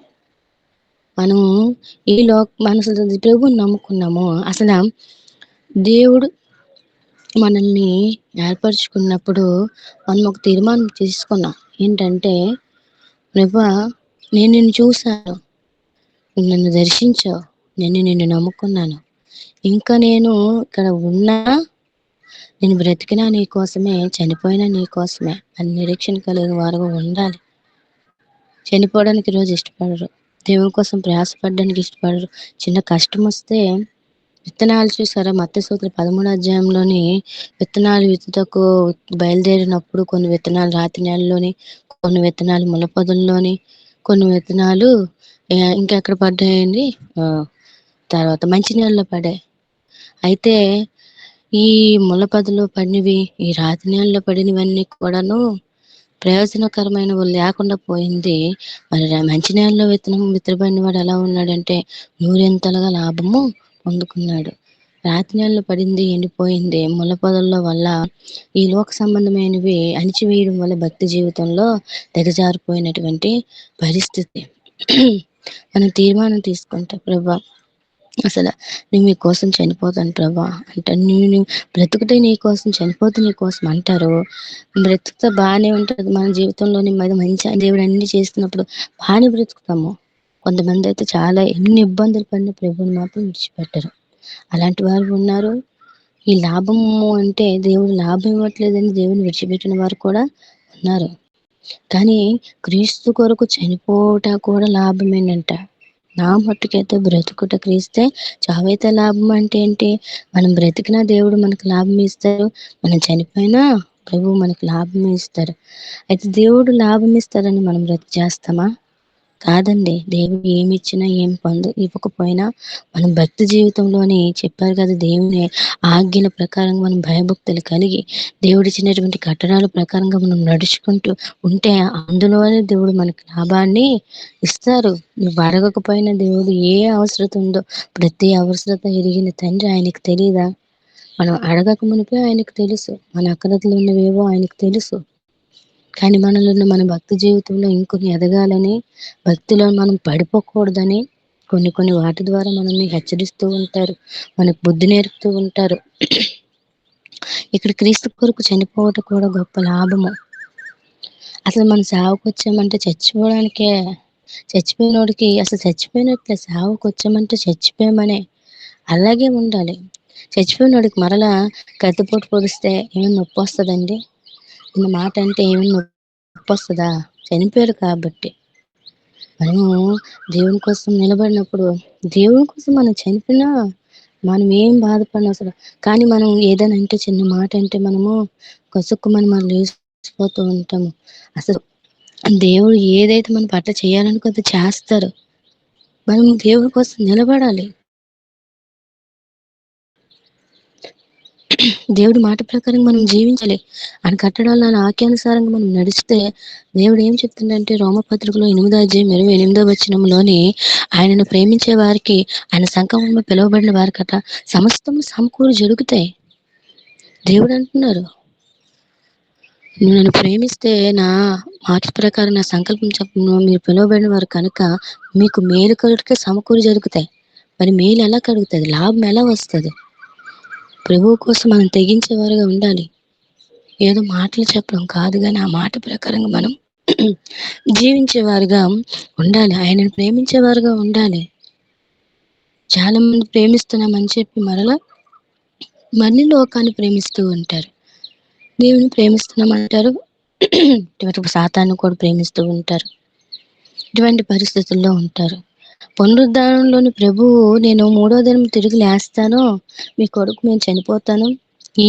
Speaker 1: మనం మన ప్రభుని నమ్ముకున్నాము. అసలు దేవుడు మనల్ని ఏర్పరచుకున్నప్పుడు మనం ఒక తీర్మానం తీసుకున్నాం. ఏంటంటే, ప్రభువా నేను నిన్ను చూశాను, నన్ను దర్శించావు, నిన్ను నమ్ముకున్నాను, ఇంకా నేను ఇక్కడ ఉన్నా, నేను బ్రతికినా నీ కోసమే, చనిపోయినా నీ కోసమే అని నిరీక్షణ కలిగిన వారుగా ఉండాలి. చనిపోవడానికి రోజు ఇష్టపడరు, దేవుని కోసం ప్రయాసపడడానికి ఇష్టపడరు. చిన్న కష్టం వస్తే విత్తనాలు చూసారా, మత్తయి సువార్త 13వ అధ్యాయంలోని విత్తనాలు విత్తుటకు బయలుదేరినప్పుడు కొన్ని విత్తనాలు రాతి నేలలోని, కొన్ని విత్తనాలు ముళ్ళ పొదల్లోని, కొన్ని విత్తనాలు ఇంకెక్కడ పడ్డాయండి, తర్వాత మంచి నీళ్ళలో పడ్డాయి. అయితే ఈ ముళ్ళ పొదలో పడినవి, ఈ రాతి నీళ్ళలో పడినవన్నీ కూడాను ప్రయోజనకరమైన లేకుండా పోయింది. మరి మంచి నేలలో విత్తబడిన వాడు ఎలా ఉన్నాడంటే నూరెంతలుగా లాభము పొందుకున్నాడు. రాతి నేలలో పడింది, ఎండిపోయింది. ముళ్ళ పొదల్లో వల్ల ఈ లోక సంబంధమైనవి అణిచివేయడం వల్ల భక్తి జీవితంలో దిగజారిపోయినటువంటి పరిస్థితి. మనం తీర్మానం తీసుకుంటా, ప్రభా అసలు నేను మీకోసం చనిపోతాను ప్రభా అంటారు. నేను బ్రతుకుతే నీ కోసం, చనిపోతే నీ కోసం అంటారు. బ్రతుకుతే బాగానే ఉంటుంది మన జీవితంలోని. మంచి దేవుడు అన్ని చేస్తున్నప్పుడు బాగానే బ్రతుకుతాము. కొంతమంది అయితే చాలా ఎన్ని ఇబ్బందులు పడిన ప్రభుని మాత్రం విడిచిపెట్టరు. అలాంటి వారు ఉన్నారు. ఈ లాభము అంటే దేవుడు లాభం ఇవ్వట్లేదని దేవుని విడిచిపెట్టిన వారు కూడా ఉన్నారు. కానీ క్రీస్తు కొరకు చనిపోవట కూడా లాభమేనంట. నా మట్టుకైతే బ్రతుకుట క్రీస్తే, చావైతే లాభం అంటే ఏంటి? మనం బ్రతికినా దేవుడు మనకు లాభం ఇస్తారు, మనం చనిపోయినా ప్రభు మనకు లాభం ఇస్తారు. అయితే దేవుడు లాభం ఇస్తారని మనం బ్రతి చేస్తామా? కాదండి. దేవుడు ఏమి ఇచ్చినా ఏం ఇవ్వకపోయినా మనం భక్తి జీవితంలోని చెప్పారు కదా, దేవుని ఆజ్ఞల ప్రకారంగా మనం భయభక్తులు కలిగి దేవుడిచ్చినటువంటి కట్టడాల ప్రకారంగా మనం నడుచుకుంటూ ఉంటే అందులోనే దేవుడు మనకు లాభాన్ని ఇస్తారు. నువ్వు అడగకపోయినా దేవుడు ఏ అవసరత ఉందో ప్రతి అవసరత ఎరిగిన తండ్రి ఆయనకు తెలియదా? మనం అడగక మునిపే ఆయనకు తెలుసు, మన అక్రతలు ఉన్నవేవో ఆయనకు తెలుసు. కానీ మనలో మన భక్తి జీవితంలో ఇంకొన్ని ఎదగాలని, భక్తిలో మనం పడిపోకూడదని కొన్ని వాటి ద్వారా మనల్ని హెచ్చరిస్తూ ఉంటారు, మనకు బుద్ధి నేర్పుతూ ఉంటారు. ఇక్కడ క్రీస్తు కొరకు చనిపోవటం కూడా గొప్ప లాభము. అసలు మనం సావుకు వచ్చామంటే చచ్చిపోవడానికే. చచ్చిపోయినోడికి అసలు చచ్చిపోయినట్లే, సావుకు వచ్చామంటే చచ్చిపోయామనే అలాగే ఉండాలి. చచ్చిపోయినోడికి మరలా కత్తిపోటు పొడిస్తే ఏమైనా నొప్పి వస్తుందండి? ఈ మాట అంటే ఏమైనా నొప్పి వస్తుందా? చనిపోయారు కాబట్టి. మనము దేవుని కోసం నిలబడినప్పుడు, దేవుని కోసం మనం చనిపోయినా మనం ఏం బాధపడిన అసలు. కానీ మనం ఏదైనా అంటే చిన్న మాట అంటే మనము కసుక్కుమని మనం లేచిపోతూ ఉంటాము. అసలు దేవుడు ఏదైతే మన పట్ల చేయాలనుకుంటే చేస్తారు. మనం దేవుడి కోసం నిలబడాలి. దేవుడి మాట ప్రకారం మనం జీవించాలి. ఆయన కట్టడాలు ఆయన ఆజ్ఞానుసారంగా మనం నడిస్తే దేవుడు ఏం చెప్తుందంటే రోమపత్రికలో 8వ అధ్యాయం 28వ వచనంలోని ఆయనను ప్రేమించే వారికి, ఆయన సంకల్పంలో పిలువబడిన వారికట సమస్తము సమకూరి జరుగుతాయి. దేవుడు అంటున్నారు, నువ్వు నన్ను ప్రేమిస్తే నా మాట ప్రకారం నా సంకల్పం చెప్పను మీరు పిలువబడిన వారు కనుక మీకు మేలు కలుగుకే సమకూరి జరుగుతాయి. మరి మేలు ఎలా కలుగుతుంది? లాభం ఎలా వస్తుంది? ప్రభువు కోసం మనం తెగించేవారుగా ఉండాలి. ఏదో మాటలు చెప్పడం కాదు, కానీ ఆ మాట ప్రకారంగా మనం జీవించేవారుగా ఉండాలి. ఆయనను ప్రేమించేవారుగా ఉండాలి. చాలా మంది ప్రేమిస్తున్నామని చెప్పి మళ్ళీ లోకాన్ని ప్రేమిస్తూ ఉంటారు. దేవుని ప్రేమిస్తున్నామంటారు, సాతాను కూడా ప్రేమిస్తూ ఉంటారు. ఇటువంటి పరిస్థితుల్లో ఉంటారు. పునరుద్ధానంలోని ప్రభువు నేను 3వ దినం తిరిగి లేస్తాను, మీ కొడుకు నేను చనిపోతాను, ఈ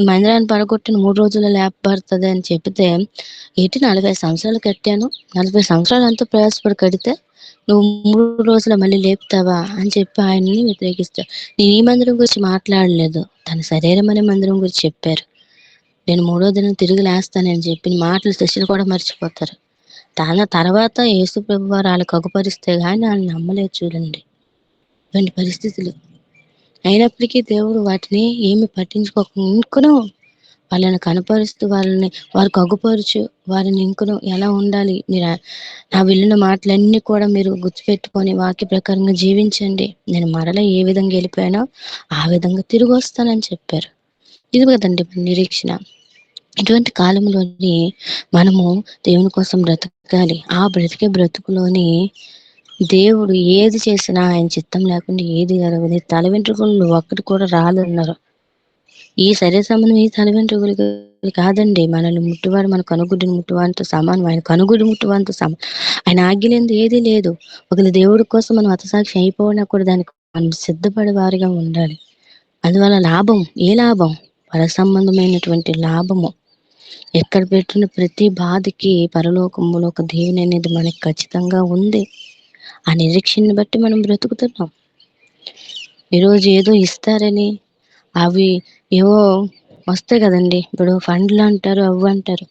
Speaker 1: మందిరాన్ని పడగొట్టిన 3 రోజుల్లో లేపబడుతుంది అని చెప్తే, 40 సంవత్సరాలు కట్టాను, 40 సంవత్సరాలు ఎంతో ప్రయాసపడి కడితే నువ్వు 3 రోజుల మళ్ళీ లేపుతావా అని చెప్పి ఆయన్ని వ్యతిరేకిస్తారు. నేను ఈ మందిరం గురించి మాట్లాడలేదు, తన శరీరం అనే మందిరం గురించి చెప్పారు. నేను 3వ దినం తిరిగి లేస్తానని చెప్పిన మాటలు శిష్యులు కూడా మర్చిపోతారు. తన తర్వాత యేసు ప్రభు వారు వాళ్ళకి అగుపరిస్తే కానీ వాళ్ళు నమ్మలేదు. చూడండి ఇటువంటి పరిస్థితులు. అయినప్పటికీ దేవుడు వాటిని ఏమి పట్టించుకోకుండా వాళ్ళని కనపరుస్తూ వారికి అగుపరుచు వారిని ఇంకను ఎలా ఉండాలి, మీరు నా వెళ్ళిన మాటలన్నీ కూడా మీరు గుర్తుపెట్టుకొని వాక్య ప్రకారంగా జీవించండి, నేను మరలా ఏ విధంగా వెళ్ళిపోయానో ఆ విధంగా తిరిగి వస్తానని చెప్పారు. ఇది కదండి నిరీక్షణ. ఇటువంటి కాలంలోని మనము దేవుని కోసం బ్రతకాలి. ఆ బ్రతికే బ్రతుకులోని దేవుడు ఏది చేసినా ఆయన చిత్తం లేకుండా ఏది జరగదు. తల వెంట్రుకలు ఒక్కటి కూడా రాలన్నారు. ఈ శరీర సంబంధం ఈ తల వెంట్రుకలు కాదండి. మనల్ని ముట్టువాడు మన కనుగుడ్డిని ముట్టువాడితో సమానం. ఆయన కనుగుడ్డి ముట్టువాడితో సమానం. ఆయన ఆజ్ఞలేంది ఏదీ లేదు. ఒకవేళ దేవుడి కోసం మనం హతసాక్షి అయిపోయినా కూడా దానికి మనం సిద్ధపడే వారిగా ఉండాలి. అందువల్ల లాభం, ఏ లాభం? పర సంబంధమైనటువంటి లాభము. ఎక్కడ పెట్టిన ప్రతి బాధకి పరలోకములో ఒక దేవుని అనేది మనకి ఖచ్చితంగా ఉంది. ఆ నిరీక్షణని బట్టి మనం బ్రతుకుతున్నాం. ఈరోజు ఏదో ఇస్తారని అవి ఏవో వస్తాయి కదండి. ఇప్పుడు ఫండ్లు అంటారు, అవి అంటారు.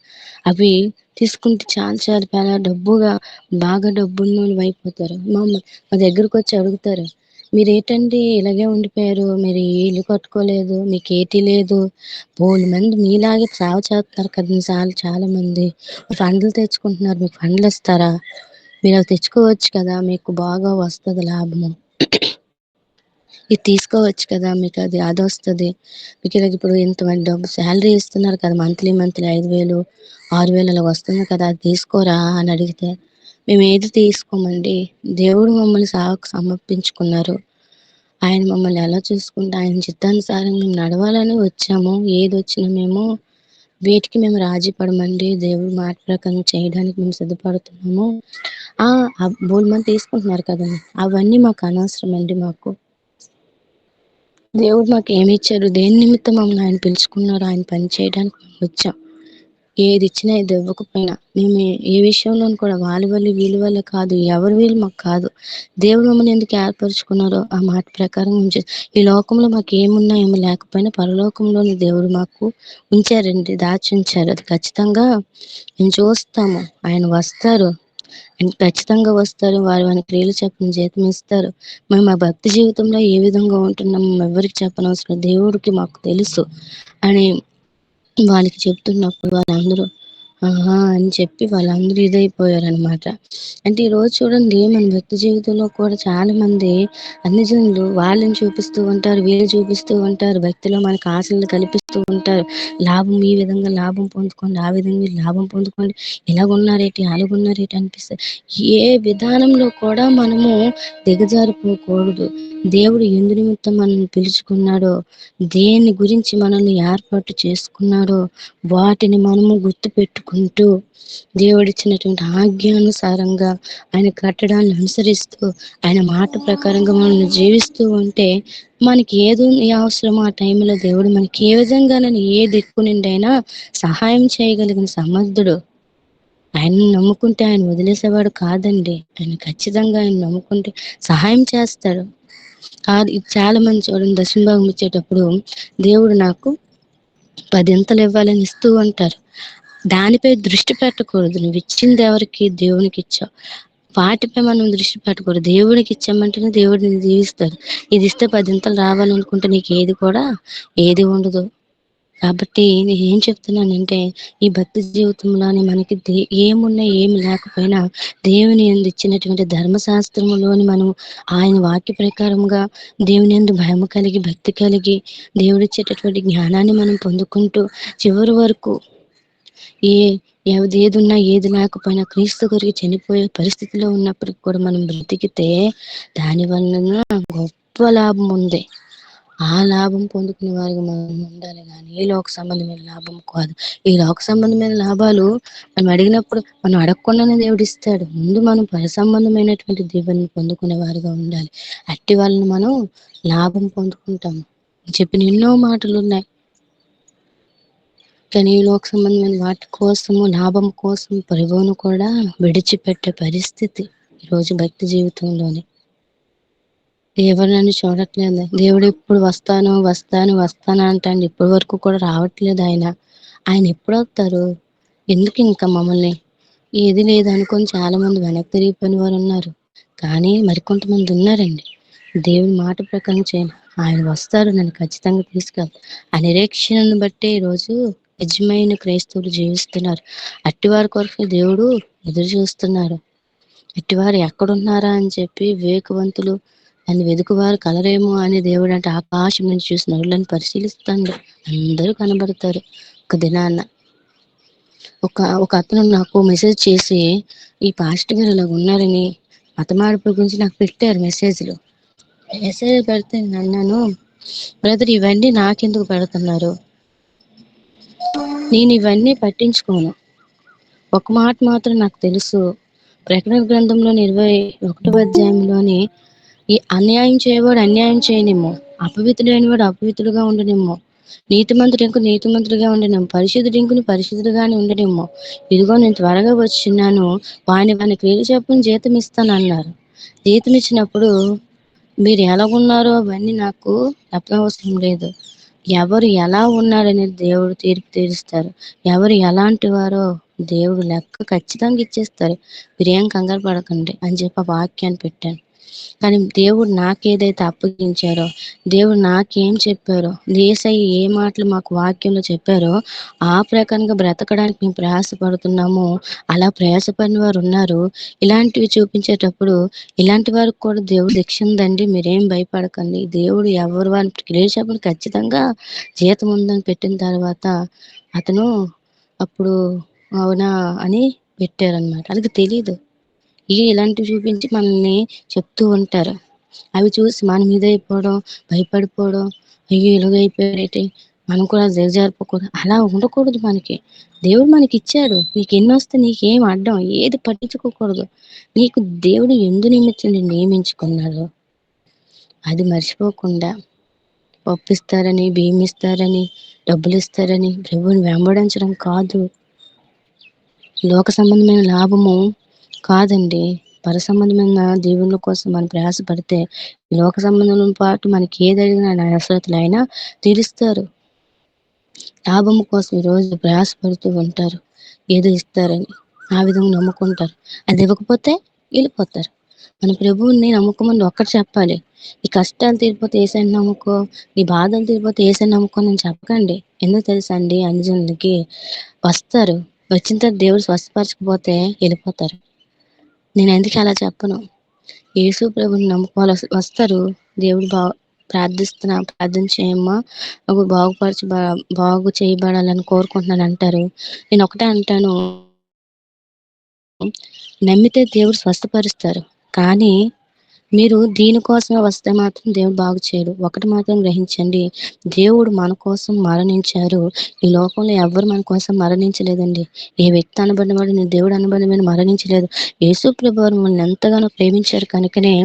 Speaker 1: అవి తీసుకుంటే చాలు చాలు చాలా బాగా డబ్బున్నోళ్ళు అయిపోతారు. మా దగ్గరకు వచ్చి అడుగుతారు, మీరు ఏంటండి ఇలాగే ఉండిపోయారు, మీరు ఇల్లు కట్టుకోలేదు, మీకు ఏటి లేదు, బోలెడు మంది మీలాగే సేవ చేస్తున్నారు కదా, చాలా మంది ఫండ్లు తెచ్చుకుంటున్నారు, మీకు ఫండ్లు ఇస్తారా, మీరు అవి తెచ్చుకోవచ్చు కదా, మీకు బాగా వస్తుంది లాభము, ఇది తీసుకోవచ్చు కదా, మీకు అది వస్తుంది, మీకు ఇలాగ ఇప్పుడు ఇంతమంది డబ్బు శాలరీ ఇస్తున్నారు కదా, మంత్లీ 5,000 6,000 అలా వస్తుంది కదా, అది తీసుకోరా అని అడిగితే మేము ఏది తీసుకోమండి. దేవుడు మమ్మల్ని సేవకు సమర్పించుకున్నారు. ఆయన మమ్మల్ని ఎలా చూసుకుంటే ఆయన చిత్తానుసారంగా నడవాలని వచ్చాము. ఏది వచ్చినా మేము వీటికి మేము రాజీ పడమండి. దేవుడి మాట ప్రకారం చేయడానికి మేము సిద్ధపడుతున్నాము. బోల్డ్ మంది తీసుకుంటున్నారు కదండి, అవన్నీ మాకు అనవసరం అండి. దేవుడు మాకు ఏమి ఇచ్చారు, దేని నిమిత్తం మమ్మల్ని ఆయన పిలుచుకున్నారు, ఆయన పని చేయడానికి మేము వచ్చాం. ఏది ఇచ్చినా ఇది ఇవ్వకపోయినా మేము ఏ విషయంలో కూడా వాళ్ళ వల్ల వీళ్ళ వల్ల కాదు, ఎవరి వీళ్ళు మాకు కాదు. దేవుడు మమ్మల్ని ఎందుకు ఏర్పరచుకున్నారో ఆ మాట ప్రకారం ఈ లోకంలో మాకు ఏమున్నా ఏమి లేకపోయినా పరలోకంలోని దేవుడు మాకు ఉంచారండి, దాచి ఉంచారు. అది ఖచ్చితంగా మేము చూస్తాము. ఆయన వస్తారు, ఖచ్చితంగా వస్తారు. వారి క్రియలు చెప్పిన జీతం ఇస్తారు. మేము మా భక్తి జీవితంలో ఏ విధంగా ఉంటున్నాము ఎవరికి చెప్పనవసరం, దేవుడికి మాకు తెలుసు అని వాళ్ళకి చెప్తున్నప్పుడు వాళ్ళందరూ ఆహా అని చెప్పి వాళ్ళందరూ ఇదైపోయారు అనమాట. అంటే ఈరోజు చూడండి, మన భక్తి జీవితంలో కూడా చాలా మంది అన్ని జనులు వాళ్ళని చూపిస్తూ ఉంటారు, వీళ్ళు చూపిస్తూ ఉంటారు, భక్తిలో మనకు ఆశలు కల్పిస్తూ చేస్తూ ఉంటారు. లాభం ఈ విధంగా లాభం పొందుకోండి, ఆ విధంగా మీరు లాభం పొందుకోండి, ఇలాగున్నారేంటి అలాగున్నారేంటి అనిపిస్తుంది. ఏ విధానంలో కూడా మనము దిగజారిపోకూడదు. దేవుడు ఎందు నిమిత్తం మనల్ని పిలుచుకున్నాడో, దేని గురించి మనల్ని ఏర్పాటు చేసుకున్నాడో వాటిని మనము గుర్తు పెట్టుకుంటూ దేవుడిచ్చినటువంటి ఆజ్ఞానుసారంగా ఆయన కట్టడాన్ని అనుసరిస్తూ ఆయన మాట ప్రకారంగా మనం జీవిస్తూ ఉంటే మనకి ఏది ఏ అవసరమో ఆ టైంలో దేవుడు మనకి ఏ విధంగానైనా ఏ దిక్కు నుండి అయినా సహాయం చేయగలిగిన సమర్థుడు. ఆయన్ని నమ్ముకుంటే ఆయన వదిలేసేవాడు కాదండి. ఆయన ఖచ్చితంగా ఆయన నమ్ముకుంటే సహాయం చేస్తాడు. కాదు, ఇది చాలా మంది చూడండి, దశమ భాగం ఇచ్చేటప్పుడు దేవుడు నాకు 10 ఇవ్వాలని ఇస్తూ ఉంటారు. దానిపై దృష్టి పెట్టకూడదు. నువ్వు ఇచ్చింది ఎవరికి? దేవునికి ఇచ్చావు. వాటిపై మనం దృష్టి పెట్టకూడదు. దేవుడికి ఇచ్చామంటేనే దేవుడు నిన్ను దీవిస్తాడు. ఇది ఇస్తే 10 రావాలనుకుంటే నీకు ఏది కూడా ఏది ఉండదు. కాబట్టి నేను ఏం చెప్తున్నానంటే, ఈ భక్తి జీవితంలోని మనకి ఏమున్నా ఏమి లేకపోయినా దేవుని యందు ఇచ్చినటువంటి ధర్మశాస్త్రములోని మనం ఆయన వాక్య ప్రకారంగా దేవుని యందు భయం కలిగి భక్తి కలిగి దేవుడిచ్చేటటువంటి జ్ఞానాన్ని మనం పొందుకుంటూ చివరి వరకు ఏ ఏది ఉన్నా ఏది లేకపోయినా క్రీస్తు కొరకు చనిపోయే పరిస్థితిలో ఉన్నప్పటికి కూడా మనం బ్రతికితే దాని వలన గొప్ప లాభం ఉంది. ఆ లాభం పొందుకునే వారికి మనం ఉండాలి కానీ ఈ లోక సంబంధమైన లాభం కాదు. ఈ లోక సంబంధమైన లాభాలు మనం అడిగినప్పుడు మనం అడగకుండానే దేవుడు ఇస్తాడు. ముందు మనం పర సంబంధమైనటువంటి దీవెనలు పొందుకునే వారిగా ఉండాలి. అట్టి వాళ్ళని మనం లాభం పొందుకుంటాము చెప్పిన ఎన్నో మాటలు ఉన్నాయి. కానీ ఈ లోక సంబంధమైన వాటి కోసము లాభం కోసం ప్రభువును కూడా విడిచిపెట్టే పరిస్థితి ఈరోజు భక్తి జీవితంలోని. ఎవరు నన్ను చూడట్లేదు, దేవుడు ఎప్పుడు వస్తాను వస్తాను వస్తాను అంటాడు. ఇప్పటి వరకు కూడా రావట్లేదు ఆయన. ఆయన ఎప్పుడు వస్తారు? ఎందుకు ఇంకా మమ్మల్ని ఏది లేదనుకొని చాలా మంది వెనక్కి తిరిగిపోయిన వారు ఉన్నారు. కానీ మరికొంతమంది ఉన్నారండి, దేవుని మాట ప్రకారం చేయండి, ఆయన వస్తారు, నన్ను ఖచ్చితంగా తీసుకెళ్తారు. ఆ నిరీక్షణను బట్టే ఈరోజు నిజమైన క్రైస్తవులు జీవిస్తున్నారు. అట్టివారి కొరకు దేవుడు ఎదురు చూస్తున్నారు. అట్టివారు ఎక్కడున్నారా అని చెప్పి వివేకవంతులు అని వెతుకువారు కలరేమో అని దేవుడు అంటే ఆకాశం నుంచి చూసి నరులను పరిశీలిస్తాడు. అందరూ కనబడతారు ఒక దినాన్న. ఒక అతను నాకు మెసేజ్ చేసి, ఈ పాస్టర్ గారు ఇలా ఉన్నారని మతమార్పు గురించి నాకు పెట్టారు మెసేజ్ పెడితే అన్నాను, బ్రదర్ ఇవన్నీ నాకెందుకు పెడుతున్నారు? నేను ఇవన్నీ పట్టించుకోను. ఒక మాట మాత్రం నాకు తెలుసు, ప్రకటన గ్రంథంలోని 21వ అధ్యాయంలోని ఈ అన్యాయం చేయవాడు అన్యాయం చేయనేమో, అపవిత్రుడైన వాడు అపవిత్రుడుగా ఉండనేమో, నీతిమంతుడు ఇంకో నీతిమంతుడిగా ఉండనేమో, పరిశుద్ధుడు ఇంకుని పరిశుద్ధుడుగానే ఉండనేమో, ఇదిగో నేను త్వరగా వచ్చినాను, వాని క్రియలు చెప్పుని జీతం ఇస్తాను అన్నారు. జీతం ఇచ్చినప్పుడు మీరు ఎలాగున్నారో అవన్నీ నాకు చెప్పనవసరం లేదు. ఎవరు ఎలా ఉన్నారనేది దేవుడు తీర్పు తీరుస్తారు. ఎవరు ఎలాంటి వారో దేవుడు లెక్క ఖచ్చితంగా ఇచ్చేస్తారు. మీరేం కంగారు పడకండి అని చెప్పి ఆ వాక్యాన్ని పెట్టాను. కానీ దేవుడు నాకేదైతే అప్పగించారో, దేవుడు నాకేం చెప్పారో, యేసయ్య ఏ మాటలు మాకు వాక్యంలో చెప్పారో ఆ ప్రకారంగా బ్రతకడానికి మేము ప్రయాసపడుతున్నాము. అలా ప్రయాసపడిన వారు ఉన్నారు. ఇలాంటివి చూపించేటప్పుడు ఇలాంటి వారికి కూడా దేవుడు శిక్ష ఉందండి, మీరేం భయపడకండి. దేవుడు ఎవరు వారిని క్రియలు ఖచ్చితంగా జీతం ఉందని పెట్టిన తర్వాత అతను అప్పుడు అవునా అని పెట్టారనమాట. వాళ్ళకి తెలీదు. ఇలాంటివి చూపించి మనల్ని చెప్తూ ఉంటారు. అవి చూసి మనం ఇదైపోవడం, భయపడిపోవడం, అయ్యో ఇలాగైపోయారేంటి, మనం కూడా దిగజారిపోకూడదు, అలా ఉండకూడదు. మనకి దేవుడు మనకి ఇచ్చాడు. నీకు ఎన్ని వస్తే నీకేం అడ్డం, ఏది పట్టించుకోకూడదు. నీకు దేవుడు ఎందు నిమిత్తం నిన్ను నియమించుకున్నాడు అది మర్చిపోకుండా ఒప్పిస్తారని, బియ్యం ఇస్తారని, డబ్బులు ఇస్తారని ప్రభువుని వెంబడించడం కాదు. లోక సంబంధమైన లాభము కాదండి. పర సంబంధమైన దేవుళ్ళ కోసం మనం ప్రయాసపడితే లోక సంబంధం పాటు మనకి ఏది అడిగినా ఆయన అవసరతలు అయినా తీరుస్తారు. లాభం కోసం ఈరోజు ప్రయాసపడుతూ ఉంటారు, ఏదో ఇస్తారని ఆ విధంగా నమ్ముకుంటారు. అది ఇవ్వకపోతే వెళ్ళిపోతారు. మన ప్రభువుని నమ్ముకోమని ఒక్కటి చెప్పాలి, ఈ కష్టాలు తీరిపోతే ఏసైనా నమ్ముకో, ఈ బాధలు తీరిపోతే ఏసైనా నమ్ముకో అని చెప్పకండి. ఎందుకు తెలుసా అండి, అన్యజనులకి వస్తారు, వచ్చిన తర్వాత దేవుడు స్వస్థపరచకపోతే వెళ్ళిపోతారు. నేను ఎందుకు అలా చెప్పను, యేసు ప్రభుని నమ్ముకోవాలి. వస్తారు, దేవుడు ప్రార్థన చేయమ్మా, నాకు బాగు చేయబడాలని కోరుకుంటున్నాను అంటారు. నేను ఒకటే అంటాను, నమ్మితే దేవుడు స్వస్థపరుస్తారు. కానీ మీరు దీనికోసమే వస్తే మాత్రం దేవుడు బాగు చేయడు. ఒకటి మాత్రం గ్రహించండి, దేవుడు మన కోసం మరణించారు. ఈ లోకంలో ఎవ్వరు మన కోసం మరణించలేదండి. ఏ వ్యక్తి అనబడినవాడు నేను దేవుడు అనబడిన మరణించలేదు. యేసు ప్రభువారు మనల్ని ఎంతగానో ప్రేమించారు కనుకనే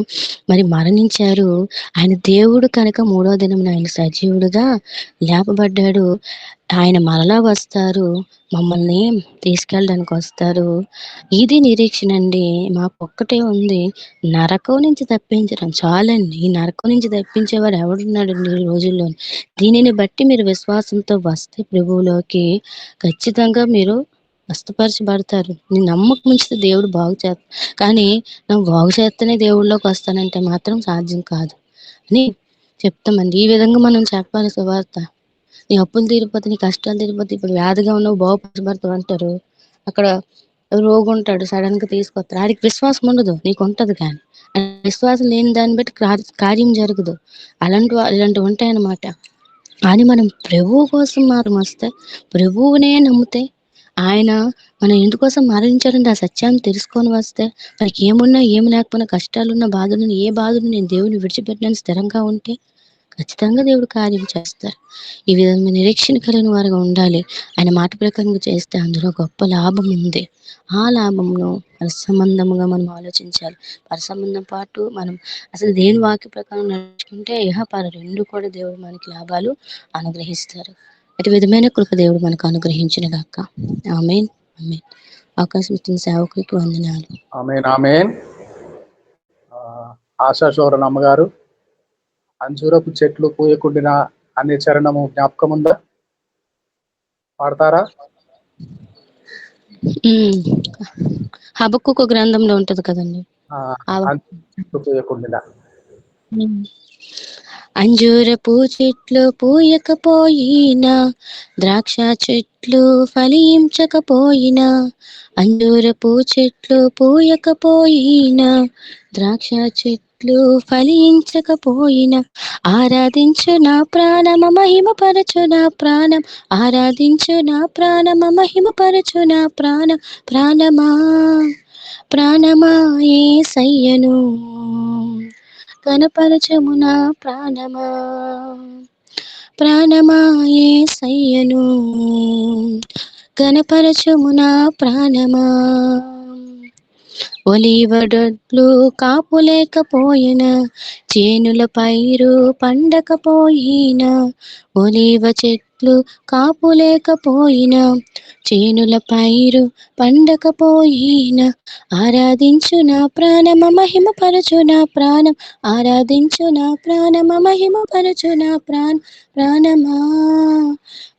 Speaker 1: మరి మరణించారు. ఆయన దేవుడు కనుక మూడో దినమున ఆయన సజీవుడుగా లేపబడ్డాడు. ఆయన మరలా వస్తారు, మమ్మల్ని తీసుకెళ్ళడానికి వస్తారు. ఇది నిరీక్షణ అండి. మాకు ఒక్కటే ఉంది, నరకం నుంచి తప్పించడం చాలండి. ఈ నరకం నుంచి తప్పించేవాడు ఎవడున్నాడండి ఈ రోజుల్లో? దీనిని బట్టి మీరు విశ్వాసంతో వస్తే ప్రభువులోకి ఖచ్చితంగా మీరు స్వస్థపరచబడతారు. నీ నమ్మకం ఉంచితే దేవుడు బాగు చేస్తాడు. కానీ నువ్వు బాగు చేస్తేనే దేవుళ్ళలోకి వస్తానంటే మాత్రం సాధ్యం కాదు అని చెప్తామండి. ఈ విధంగా మనం చెప్పాలి సువార్త. నీ అప్పులు తీరిపోతే, నీ కష్టాలు తీరిపోతే, ఇప్పుడు వ్యాధిగా ఉన్నావు బాగుపరచబడతావు అంటారు. అక్కడ రోగి ఉంటాడు, సడన్ గా తీసుకొస్తారు. ఆడికి విశ్వాసం ఉండదు, నీకు ఉంటది. కానీ ఆ విశ్వాసం లేని దాన్ని బట్టి కార్యం జరగదు. ఇలాంటివి ఉంటాయన్నమాట. కానీ మనం ప్రభువు కోసం మాత్రం వస్తే, ప్రభువునే నమ్మితే, ఆయన మనం ఎందుకోసం మరణించారంటే ఆ సత్యాన్ని తెలుసుకొని వస్తే, మనకి ఏమున్నా ఏమి లేకపోయినా, కష్టాలున్న బాధలున్న ఏ బాధలు నేను దేవుని విడిచిపెట్టిన స్థిరంగా ఉంటే ఖచ్చితంగా దేవుడు కార్యం చేస్తారు. ఈ విధంగా నిరీక్షణ కలిగిన వారుగా ఉండాలి. ఆయన మాట ప్రకారంగా చేస్తే అందులో గొప్ప లాభం ఉంది. ఆ లాభంను పరసంబంధముగా మనం ఆలోచించాలి. పరసంబంధం పాటు మనం అసలు దేని వాక్య ప్రకారం నడుచుకుంటే పర రెండు కూడా దేవుడు మనకి లాభాలు అనుగ్రహిస్తారు. అటు విధమైన కృప దేవుడు మనకు అనుగ్రహించిన గాక. ఆమేన్. ఆమేన్. అవకాశం ఇచ్చిన సేవకులకు వందనాలు.
Speaker 4: ఆమేన్. ఆమేన్. ఆశా శోభన్ అమ్మగారు, అంజూరపు చెట్లు పూయకుండిన అనే చరణము జ్ఞాపకం ఉందా? పాడతారా?
Speaker 1: హబక్కూకు గ్రంథంలో ఉంటది కదండి.
Speaker 4: చెట్లు పూయకుండిన.
Speaker 1: అంజూరపు చెట్లు పూయకపోయినా, ద్రాక్ష చెట్లు ఫలించకపోయినా, అంజూరపు చెట్లు పూయకపోయినా, ద్రాక్ష చెట్లు ఫలించకపోయినా, ఆరాధించు నా ప్రాణమ మహిమపరచు నా ప్రాణం, ఆరాధించు నా ప్రాణమ మహిమపరచు నా ప్రాణం. ప్రాణమా ప్రాణమా యేసయ్యను కనపరచము నా ప్రాణమా, ప్రాణమా యేసయ్యను కనపరచము నా ప్రాణమా. ఒలీవడొడ్లు కాపులేకపోయినా, చేనుల పైరు పండకపోయినా, ఒలీవ చెట్లు కాపులేకపోయినా, చేనుల పైరు పండకపోయినా, ఆరాధించు నా ప్రాణమ మహిమపరచు నా ప్రాణం, ఆరాధించు నా ప్రాణమ మహిమపరచు నా ప్రాణమా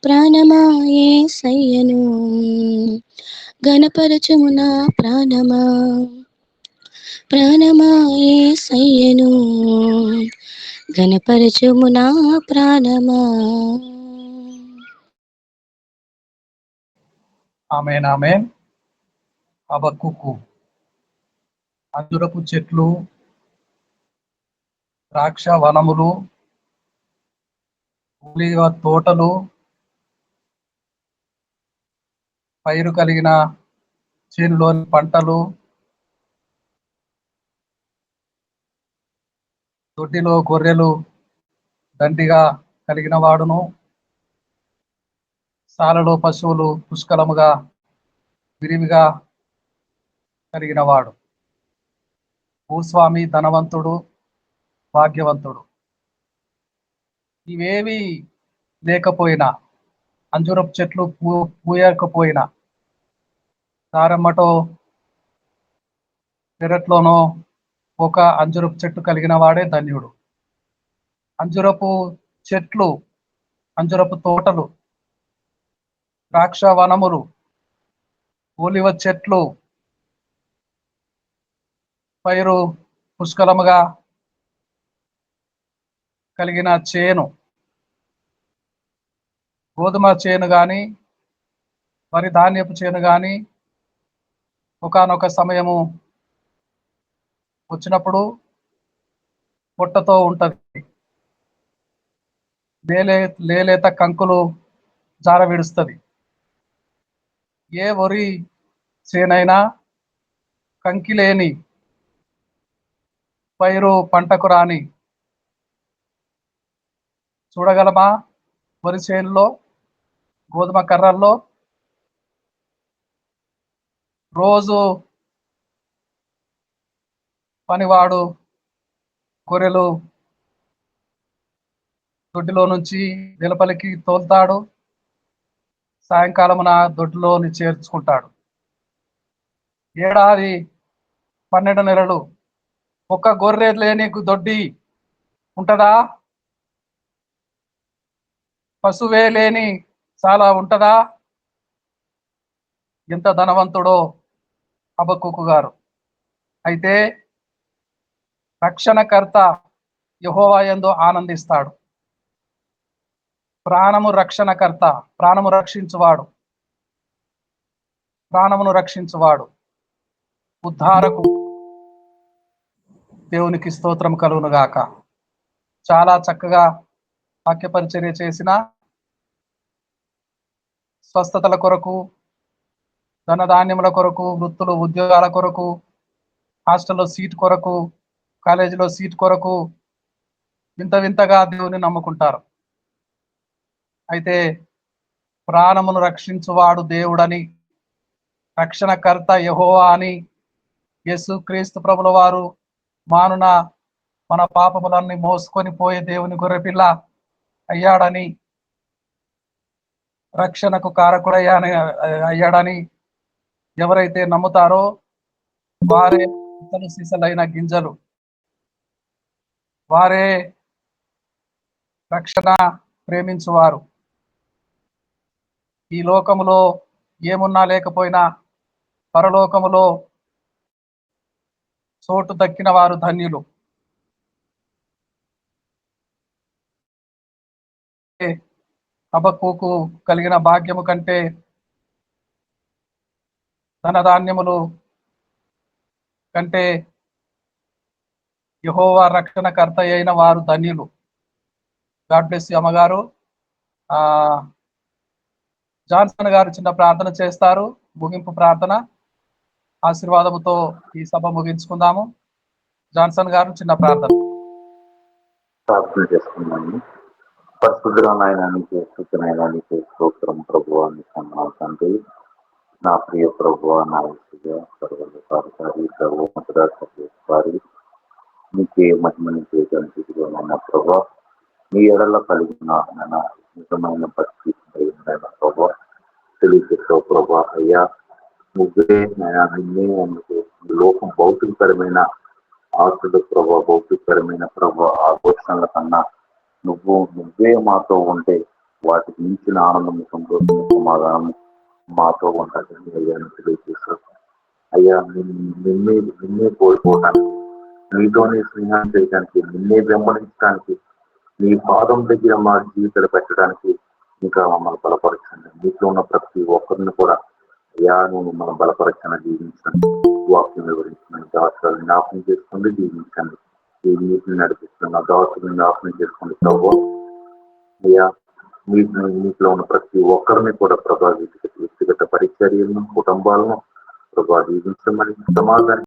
Speaker 1: ప్రాణమా యేసయ్యను ఘనపరచుము నా ప్రాణమా, ప్రాణమా యేసయ్యను ఘనపరచుము నా ప్రాణమా.
Speaker 4: ఆమేన్. ఆమేన్. హబక్కూకు, అంజూరపు చెట్లు, ద్రాక్ష వనములు, ఒలీవ తోటలు, పైరు కలిగిన చేనులోని పంటలు, దొడ్డిలో గొర్రెలు దండిగా కలిగిన వాడును, సాలలో పశువులు పుష్కలముగా విరివిగా కలిగిన వాడు, భూస్వామి ధనవంతుడు, భాగ్యవంతుడు. ఇవేవి లేకపోయినా, అంజూరపు చెట్లు పూయకపోయినా, దారమ్మటో పెరట్లోనో ఒక అంజూరపు చెట్టు కలిగిన వాడే ధన్యుడు. అంజూరపు చెట్లు, అంజూరపు తోటలు, ద్రాక్ష వనములు, ఒలివ చెట్లు, పైరు పుష్కలముగా కలిగిన చేను, గోధుమ చేను గాని వరి ధాన్యపు చేను గాని ఒకానొక సమయము వచ్చినప్పుడు పొట్టతో ఉంటది. లేలేత కంకులు జార విడుస్తుంది. ఏ వరి చేనైనా కంకి లేని పైరు పంటకు రాని. చూడగలమా వరి చేనులో, గోధుమ కర్రల్లో రోజు పనివాడు గొర్రెలు దొడ్డిలో నుంచి వెలుపలికి తోలుతాడు, సాయంకాలమున దొడ్డిలోని చేర్చుకుంటాడు. ఏడాది 12 నెలలు ఒక్క గొర్రె లేని దొడ్డి ఉంటదా? పశువే లేని చాలా ఉంటదా? ఎంత ధనవంతుడో హబక్కూకు గారు. అయితే రక్షణకర్త యెహోవా యందు ఆనందిస్తాడు. ప్రాణము రక్షణకర్త, ప్రాణము రక్షించువాడు, ప్రాణమును రక్షించువాడు, ఉద్ధారకు దేవునికి స్తోత్రం కలుగును గాక. చాలా చక్కగా వాక్య పరిచర్య చేసిన, స్వస్థతల కొరకు, ధనధాన్యముల కొరకు, వృత్తులు ఉద్యోగాల కొరకు, హాస్టల్లో సీట్ కొరకు, కాలేజీలో సీట్ కొరకు వింత వింతగా దేవుని నమ్ముకుంటారు. అయితే ప్రాణమును రక్షించువాడు దేవుడని, రక్షణకర్త యెహోవా అని, యేసుక్రీస్తు ప్రభుల వారు మానున మన పాపములన్నీ మోసుకొని పోయే దేవుని గొర్రెపిల్ల అయ్యాడని, రక్షణకు అయ్యాడని ఎవరైతే నమ్ముతారో వారే ఇతలు సీసలైన గింజలు, వారే రక్షణ ప్రేమించువారు. ఈ లోకములో ఏమున్నా లేకపోయినా పరలోకములో చోటు దక్కిన వారు ధన్యులు. హబక్కూకు కలిగిన భాగ్యము కంటే ధనధాన్యములు కంటే యెహోవా రక్షణకర్త అయిన వారు ధన్యులు. గాడ్ బ్లెస్ యు అమ్మగారు. జాన్సన్ గారు చిన్న ప్రార్థన చేస్తారు, ముగింపు ప్రార్థన. ఆశీర్వాదముతో ఈ సభ ముగించుకుందాము. జాన్సన్ గారు చిన్న ప్రార్థన
Speaker 5: చేసుకున్నాము. పరిశుద్ధులైన నీకే స్తుతినైనా నీకే స్తోత్రం ప్రభువా, నీకు తండ్రి. నా ప్రియ ప్రభువా, నా యేసుగా సర్వకారి సర్వోన్నతుడారి నీకే మహిమ, నీకే గణితులైన ప్రభువా. నీ ఎడల కలిగిన నిజమైన పరిస్థితి ప్రభావ తెలియజేస్తావు ప్రభా. అయ్యా నువ్వే నిన్నే అందుకు లోకం భౌతికపరమైన ఆస్తుల ప్రభావ, భౌతికపరమైన ప్రభావ ఆలోచనల కన్నా నువ్వే మాతో ఉంటే వాటికి మించిన ఆనందం, సంతోషం, సమాధానం మాతో ఉంటుందని అయ్యా తెలియజేస్తావు. అయ్యా నిన్నే కోరుకోవడానికి, నీతోనే స్నేహం చేయడానికి, నిన్నే వెంబడించడానికి, నీ పాదం దగ్గర మా జీవితాలు పెట్టడానికి ఇంకా మమ్మల్ని బలపరచండి. నీతో ఉన్న ప్రతి ఒక్కరిని కూడా అయ్యా నువ్వు మమ్మల్ని బలపరచండి, జీవించండి. వాక్యం వివరించండి, దాసులను జ్ఞాపకం చేసుకోండి, జీవించండి. ఈ నీటిని నడిపిస్తున్న దాసులను జ్ఞాపకం చేసుకోండి ప్రభు. అయ్యా నీటిలో ఉన్న ప్రతి ఒక్కరిని కూడా ప్రభా వ్యక్తిగత పరిచర్యలను, కుటుంబాలను ప్రభా జీవించమని, సమాజాన్ని